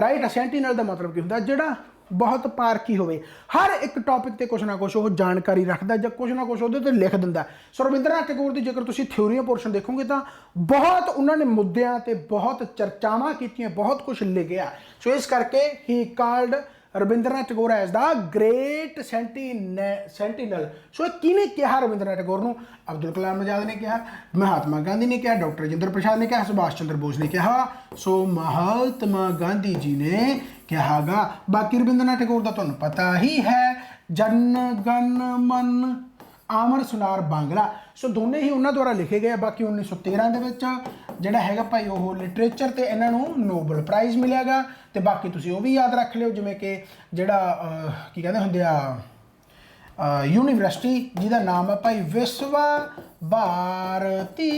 Right, sentinel ਦਾ ਮਤਲਬ ਕੀ ਹੁੰਦਾ? ਜਿਹੜਾ ਬਹੁਤ ਪਾਰਕੀ ਹੋਵੇ, ਹਰ ਇੱਕ ਟੌਪਿਕ ਤੇ ਕੁਛ ਨਾ ਕੁਛ ਉਹ ਜਾਣਕਾਰੀ ਰੱਖਦਾ ਜਾਂ ਕੁਛ ਨਾ ਕੁਛ ਉਹਦੇ ਤੇ ਲਿਖ ਦਿੰਦਾ। ਸੋ ਰਵਿੰਦਰਨਾਥ ਟੈਗੋਰ ਦੀ ਜੇਕਰ ਤੁਸੀਂ ਥਿਊਰੀਆਂ ਪੋਰਸ਼ਨ ਦੇਖੋਗੇ ਤਾਂ ਬਹੁਤ ਉਹਨਾਂ ਨੇ ਮੁੱਦਿਆਂ ਤੇ ਬਹੁਤ ਚਰਚਾਵਾਂ ਕੀਤੀਆਂ, ਬਹੁਤ ਕੁਛ ਲਿਖਿਆ। ਸੋ ਇਸ ਕਰਕੇ ਹੀ called Rabindranath Tagore as the great sentinel. So ਇਹ ਕਿਹਨੇ ਕਿਹਾ ਰਵਿੰਦਰਨਾਥ ਟੈਗੋਰ ਨੂੰ? ਅਬਦੁਲ ਕਲਾਮ ਆਜ਼ਾਦ ਨੇ ਕਿਹਾ, ਮਹਾਤਮਾ ਗਾਂਧੀ ਨੇ ਕਿਹਾ, ਡਾਕਟਰ ਰਾਜਿੰਦਰ ਪ੍ਰਸਾਦ ਨੇ ਕਿਹਾ, ਸੁਭਾਸ਼ ਚੰਦਰ ਬੋਸ ਨੇ ਕਿਹਾ। ਸੋ ਮਹਾਤਮਾ ਗਾਂਧੀ ਜੀ ਨੇ ਕਿਹਾਗਾ। ਬਾਕੀ ਰਵਿੰਦਰਨਾਥ ਟੈਗੋਰ ਦਾ ਤੁਹਾਨੂੰ ਪਤਾ ਹੀ ਹੈ, ਜਨ ਗਨ ਮਨ ਆਮਰ ਸੁਨਾਰ ਬਾਂਗਲਾ। ਸੋ ਦੋਨੇ ਹੀ ਉਹਨਾਂ ਦੁਆਰਾ ਲਿਖੇ ਗਏ। ਬਾਕੀ 1913 ਦੇ ਵਿੱਚ ਜਿਹੜਾ ਹੈਗਾ ਭਾਈ ਉਹ ਲਿਟਰੇਚਰ ਤੇ ਇਹਨਾਂ ਨੂੰ ਨੋਬਲ ਪ੍ਰਾਈਜ਼ ਮਿਲਿਆਗਾ। ਤੇ ਬਾਕੀ ਤੁਸੀਂ ਉਹ ਵੀ ਯਾਦ ਰੱਖ ਲਿਓ, ਜਿਵੇਂ ਕਿ ਜਿਹੜਾ ਕੀ ਕਹਿੰਦੇ ਹੁੰਦੇ ਆ ਯੂਨੀਵਰਸਿਟੀ ਜਿਹਦਾ ਨਾਮ ਹੈ ਭਾਈ ਵਿਸ਼ਵਾ ਭਾਰਤੀ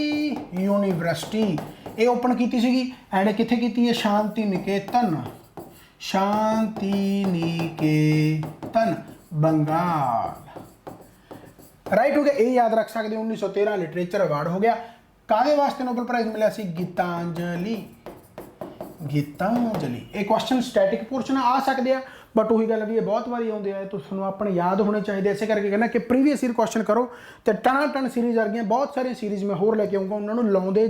ਯੂਨੀਵਰਸਿਟੀ, ਇਹ ਓਪਨ ਕੀਤੀ ਸੀਗੀ। ਐਂਡ ਕਿੱਥੇ ਕੀਤੀ ਹੈ? ਸ਼ਾਂਤੀ ਨਿਕੇਤਨ, ਸ਼ਾਂਤੀ ਨਿਕੇਤਨ ਬੰਗਾਲ। ਰਾਈਟ ਹੋ ਗਿਆ, ਇਹ ਯਾਦ ਰੱਖ ਸਕਦੇ ਹੋ। 1913 ਲਿਟਰੇਚਰ ਅਵਾਰਡ ਹੋ ਗਿਆ। ਕਾਹਦੇ ਵਾਸਤੇ ਨੋਬਲ ਪ੍ਰਾਈਜ਼ ਮਿਲਿਆ ਸੀ? ਗੀਤਾਂਜਲੀ, ਗੀਤਾਂਜਲੀ। ਇਹ ਕੁਐਸਚਨ ਸਟੈਟਿਕ ਪੋਰਸ਼ਨ ਆ ਸਕਦੇ ਆ, ਬਟ ਉਹੀ ਗੱਲ ਵੀ ਇਹ ਬਹੁਤ ਵਾਰੀ ਆਉਂਦੇ ਆ, ਤੁਹਾਨੂੰ ਆਪਣੇ ਯਾਦ ਹੋਣੇ ਚਾਹੀਦੇ। ਇਸੇ ਕਰਕੇ ਕਹਿੰਦਾ ਕਿ ਪ੍ਰੀਵੀਅਸ ਈਅਰ ਕੁਐਸਚਨ ਕਰੋ। ਤੇ ਟਨਾ ਟਨ ਸੀਰੀਜ਼ ਵਰਗੀਆਂ ਬਹੁਤ ਸਾਰੀਆਂ ਸੀਰੀਜ਼ ਮੈਂ ਹੋਰ ਲੈ ਕੇ ਆਉਂਗਾ, ਉਹਨਾਂ ਨੂੰ ਲਾਉਂਦੇ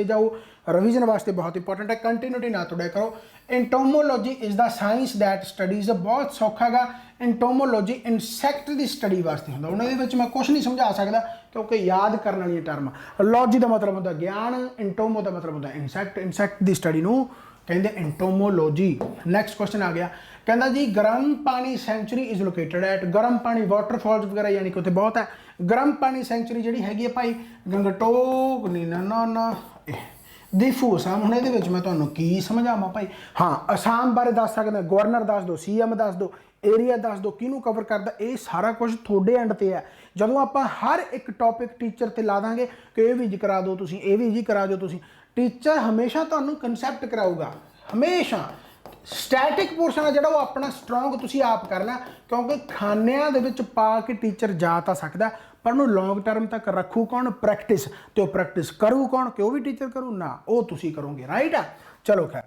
ਜਾਓ। ਰਿਵੀਜ਼ਨ ਵਾਸਤੇ ਬਹੁਤ ਇੰਪੋਰਟੈਂਟ ਹੈ। ਕੰਟੀਨਿਊਟੀ ਨਾ ਤੋੜਿਆ ਕਰੋ। Entomology is the science that studies, ਬਹੁਤ ਸੌਖਾ ਗਾ। ਐਂਟੋਮੋਲੋਜੀ ਇਨਸੈਕਟ ਦੀ ਸਟੱਡੀ ਵਾਸਤੇ ਹੁੰਦਾ। ਉਹਨਾਂ ਦੇ ਵਿੱਚ ਮੈਂ ਕੁਝ ਨਹੀਂ ਸਮਝਾ ਸਕਦਾ ਕਿਉਂਕਿ ਯਾਦ ਕਰਨ ਵਾਲੀਆਂ ਟਰਮ। ਲੌਜੀ ਦਾ ਮਤਲਬ ਹੁੰਦਾ ਗਿਆਨ, ਐਂਟੋਮੋ ਦਾ ਮਤਲਬ ਹੁੰਦਾ ਇਨਸੈਕਟ, ਇਨਸੈਕਟ ਦੀ ਸਟੱਡੀ ਨੂੰ ਕਹਿੰਦੇ ਐਂਟੋਮੋਲੋਜੀ। ਨੈਕਸਟ ਕੁਐਸਚਨ ਆ ਗਿਆ, ਕਹਿੰਦਾ ਜੀ ਗਰਮ ਪਾਣੀ ਸੈਂਚੁਰੀ ਇਜ਼ ਲੋਕੇਟਡ ਐਟ। ਗਰਮ ਪਾਣੀ ਵਾਟਰਫਾਲਸ ਵਗੈਰਾ ਯਾਨੀ ਕਿ ਉੱਥੇ ਬਹੁਤ ਹੈ। ਗਰਮ ਪਾਣੀ ਸੈਂਚੁਰੀ ਜਿਹੜੀ ਹੈਗੀ ਹੈ ਭਾਈ ਗੰਗਟੋਕ ਨਾ ਦੀਫੂ ਅਸਾਮ। ਹੁਣ ਇਹਦੇ ਵਿੱਚ ਮੈਂ ਤੁਹਾਨੂੰ ਕੀ ਸਮਝਾਵਾਂ ਭਾਈ? ਹਾਂ, ਅਸਾਮ ਬਾਰੇ ਦੱਸ ਸਕਦਾ, ਗਵਰਨਰ ਦੱਸ ਦਿਓ, CM ਦੱਸ ਦਿਓ, ਏਰੀਆ ਦੱਸ ਦਿਓ, ਕਿਹਨੂੰ ਕਵਰ ਕਰਦਾ। ਇਹ ਸਾਰਾ ਕੁਝ ਤੁਹਾਡੇ ਐਂਡ ਤੇ ਹੈ। ਜਦੋਂ ਆਪਾਂ ਹਰ ਇੱਕ ਟੌਪਿਕ ਟੀਚਰ ਤੇ ਲਾ ਦਾਂਗੇ ਕਿ ਇਹ ਵੀ ਕਰਾ ਦਿਓ ਤੁਸੀਂ, ਇਹ ਵੀ ਕਰਾ ਦਿਓ ਤੁਸੀਂ, ਟੀਚਰ ਹਮੇਸ਼ਾ ਤੁਹਾਨੂੰ ਕਨਸੈਪਟ ਕਰਾਊਗਾ। ਹਮੇਸ਼ਾ ਸਟੈਟਿਕ ਪੋਰਸ਼ਨ ਹੈ ਜਿਹੜਾ ਉਹ ਆਪਣਾ ਸਟਰੋਂਗ ਤੁਸੀਂ ਆਪ ਕਰਨਾ, ਕਿਉਂਕਿ ਖਾਨਿਆਂ ਦੇ ਵਿੱਚ ਪਾ ਕੇ ਟੀਚਰ ਜਾ ਤਾਂ ਸਕਦਾ, ਪਰ ਉਹਨੂੰ ਲੌਂਗ ਟਰਮ ਤੱਕ ਰੱਖੂ ਕੌਣ? ਪ੍ਰੈਕਟਿਸ। ਤੇ ਉਹ ਪ੍ਰੈਕਟਿਸ ਕਰੂ ਕੌਣ? ਕਿ ਉਹ ਵੀ ਟੀਚਰ ਕਰੂ ਨਾ, ਉਹ ਤੁਸੀਂ ਕਰੋਗੇ। ਰਾਈਟ ਆ, ਚਲੋ ਖੈਰ।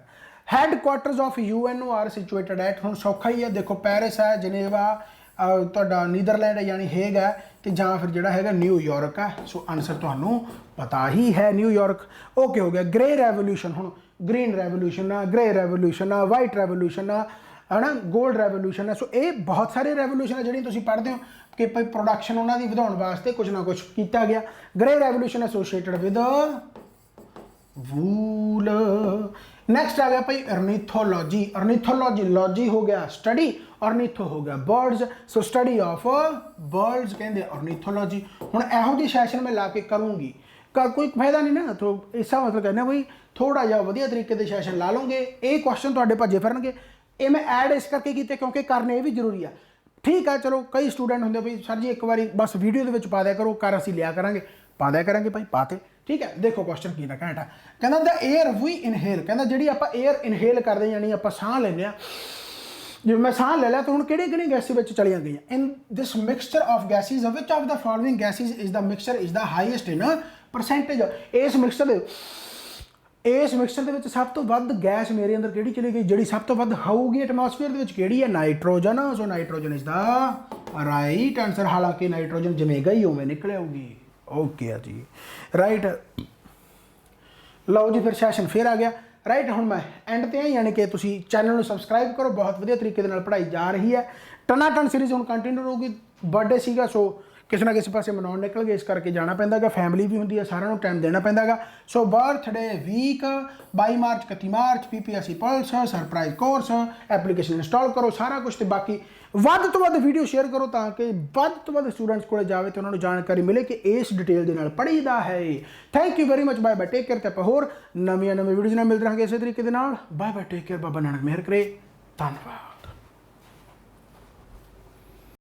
Headquarters of UNO are situated at. ਹੁਣ ਸੌਖਾ ਹੀ ਹੈ, ਦੇਖੋ ਪੈਰਿਸ ਹੈ, ਜਨੇਵਾ ਤੁਹਾਡਾ ਨੀਦਰਲੈਂਡ ਹੈ ਯਾਨੀ ਹੇਗ ਹੈ, ਤੇ ਜਾਂ ਫਿਰ ਜਿਹੜਾ ਹੈਗਾ ਨਿਊਯਾਰਕ ਹੈ। ਸੋ ਆਨਸਰ ਤੁਹਾਨੂੰ ਪਤਾ ਹੀ ਹੈ, ਨਿਊਯਾਰਕ। ਓਕੇ ਹੋ ਗਿਆ। ਗ੍ਰੇ ਰੈਵੋਲੂਸ਼ਨ, ਹੁਣ ਗ੍ਰੀਨ ਰੈਵੋਲੂਸ਼ਨ ਆ, ਗ੍ਰੇ ਰੈਵੋਲੂਸ਼ਨ ਆ, ਵਾਈਟ ਰੈਵੋਲੂਸ਼ਨ ਆ, ਹੈ ਨਾ, ਗੋਲਡ ਰੈਵੋਲੂਸ਼ਨ ਹੈ। ਸੋ ਇਹ ਬਹੁਤ ਸਾਰੇ ਰੈਵੋਲੂਸ਼ਨ ਆ ਜਿਹੜੀਆਂ ਤੁਸੀਂ ਪੜ੍ਹਦੇ ਹੋ ਕਿ ਭਾਈ ਪ੍ਰੋਡਕਸ਼ਨ ਉਹਨਾਂ ਦੀ ਵਧਾਉਣ ਵਾਸਤੇ ਕੁਝ ਨਾ ਕੁਝ ਕੀਤਾ ਗਿਆ। Grey revolution associated with wool. Next ਆ ਗਿਆ ਭਾਈ ornithology। ornithology ਲੌਜੀ ਹੋ ਗਿਆ ਸਟੱਡੀ, ornitho ਹੋ ਗਿਆ birds. So study of birds ਕਹਿੰਦੇ ornithology। ਹੁਣ ਇਹੋ ਜਿਹੀ ਸੈਸ਼ਨ ਮੈਂ ਲਾ ਕੇ ਕਰੂੰਗੀ, ਕੋਈ ਫਾਇਦਾ ਨਹੀਂ ਨਾ। ਤੋ ਇਸਾ ਮਤਲਬ ਕਹਿੰਦਾ ਬਈ ਥੋੜਾ ਜਿਹਾ ਵਧੀਆ ਤਰੀਕੇ ਦੇ ਸੈਸ਼ਨ ਲਾ ਲਓਗੇ, ਇਹ ਕੁਐਸਚਨ ਤੁਹਾਡੇ ਭੱਜੇ ਫਿਰਨਗੇ। ਇਹ ਮੈਂ ਐਡ ਇਸ ਕਰਕੇ ਕੀਤੇ ਕਿਉਂਕਿ ਕਰਨੇ ਇਹ ਵੀ ਜ਼ਰੂਰੀ ਆ। ਠੀਕ ਆ, ਚਲੋ ਕਈ ਸਟੂਡੈਂਟ ਹੁੰਦੇ ਬਈ ਸਰ ਜੀ ਇੱਕ ਵਾਰੀ ਬਸ ਵੀਡੀਓ ਦੇ ਵਿੱਚ ਪਾ ਦਿਆ ਕਰੋ, ਕਰ ਅਸੀਂ ਲਿਆ ਕਰਾਂਗੇ, ਪਾ ਦਿਆ ਕਰਾਂਗੇ ਭਾਈ, ਪਾਤੇ। ਠੀਕ ਹੈ, ਦੇਖੋ ਕੁਐਸਚਨ ਕੀ ਨਾ ਘੈਂਟ ਆ। ਕਹਿੰਦਾ ਦ ਏਅਰ ਵੀ ਇਨਹੇਲ, ਕਹਿੰਦਾ ਜਿਹੜੀ ਆਪਾਂ ਏਅਰ ਇਨਹੇਲ ਕਰਦੇ ਯਾਨੀ ਆਪਾਂ ਸਾਹ ਲੈਂਦੇ ਆ, ਜਿਵੇਂ ਮੈਂ ਸਾਹ ਲੈ ਲਿਆ ਤਾਂ ਹੁਣ ਕਿਹੜੀਆਂ ਗੈਸਿਸ ਵਿੱਚ ਚਲੀਆਂ ਗਈਆਂ? In this mixture of gases which of the following gases is the mixture is the highest in percentage. ਇਸ ਮਿਕਸਚਰ ਦੇ ਵਿੱਚ ਸਭ ਤੋਂ ਵੱਧ ਗੈਸ ਮੇਰੇ ਅੰਦਰ ਕਿਹੜੀ ਚਲੀ ਗਈ? ਜਿਹੜੀ ਸਭ ਤੋਂ ਵੱਧ ਹੋਊਗੀ ਐਟਮੋਸਫੀਅਰ ਦੇ ਵਿੱਚ ਕਿਹੜੀ ਹੈ? Nitrogen. So nitrogen is the right answer. ਹਾਲਾਂਕਿ ਨਾਈਟ੍ਰੋਜਨ ਜਿਵੇਂ ਗਈ ਉਵੇਂ ਨਿਕਲ ਆਊਗੀ। ਓਕੇ ਆ ਜੀ, ਰਾਈਟ। ਲਓ ਜੀ, ਫਿਰ ਸੈਸ਼ਨ ਫਿਰ ਆ ਗਿਆ। ਰਾਈਟ, ਹੁਣ ਮੈਂ ਐਂਡ ਤੇ ਆ, ਯਾਨੀ ਕਿ ਤੁਸੀਂ ਚੈਨਲ ਨੂੰ ਸਬਸਕ੍ਰਾਈਬ ਕਰੋ। ਬਹੁਤ ਵਧੀਆ ਤਰੀਕੇ ਦੇ ਨਾਲ ਪੜ੍ਹਾਈ ਜਾ ਰਹੀ ਹੈ। ਟਨਾ ਟਨ ਸੀਰੀਜ਼ ਹੁਣ ਕੰਟੀਨਿਊ ਰਹੂਗੀ। ਬਰਥਡੇ ਸੀਗਾ, ਸੋ ਕਿਸੇ ਨਾ ਕਿਸੇ ਪਾਸੇ ਮਨਾਉਣ ਨਿਕਲ ਗਏ, ਇਸ ਕਰਕੇ ਜਾਣਾ ਪੈਂਦਾ ਗਾ। ਫੈਮਿਲੀ ਵੀ ਹੁੰਦੀ ਹੈ, ਸਾਰਿਆਂ ਨੂੰ ਟਾਈਮ ਦੇਣਾ ਪੈਂਦਾ ਗਾ। So birthday week 22 March 31 March PPSC plus surprise course application install ਕਰੋ, ਸਾਰਾ ਕੁਝ। ਤੇ ਬਾਕੀ ਵੱਧ ਤੋਂ ਵੱਧ ਵੀਡੀਓ ਸ਼ੇਅਰ ਕਰੋ ਤਾਂ ਕਿ ਵੱਧ ਤੋਂ ਵੱਧ ਸਟੂਡੈਂਟਸ ਕੋਲ ਜਾਵੇ ਤੇ ਉਹਨਾਂ ਨੂੰ ਜਾਣਕਾਰੀ ਮਿਲੇ ਕਿ ਇਸ ਡਿਟੇਲ ਦੇ ਨਾਲ ਪੜ੍ਹੀਦਾ ਹੈ। Thank you very much. Bye bye, take care. ਤੇ ਆਪਾਂ ਹੋਰ ਨਵੀਆਂ ਵੀਡੀਓਜ਼ ਨਾਲ ਮਿਲਦੇ ਰਹਾਂਗੇ ਇਸੇ ਤਰੀਕੇ ਦੇ ਨਾਲ। Bye bye, take care. Baba Nanak ਮਿਹਰ ਕਰੇ। ਧੰਨਵਾਦ।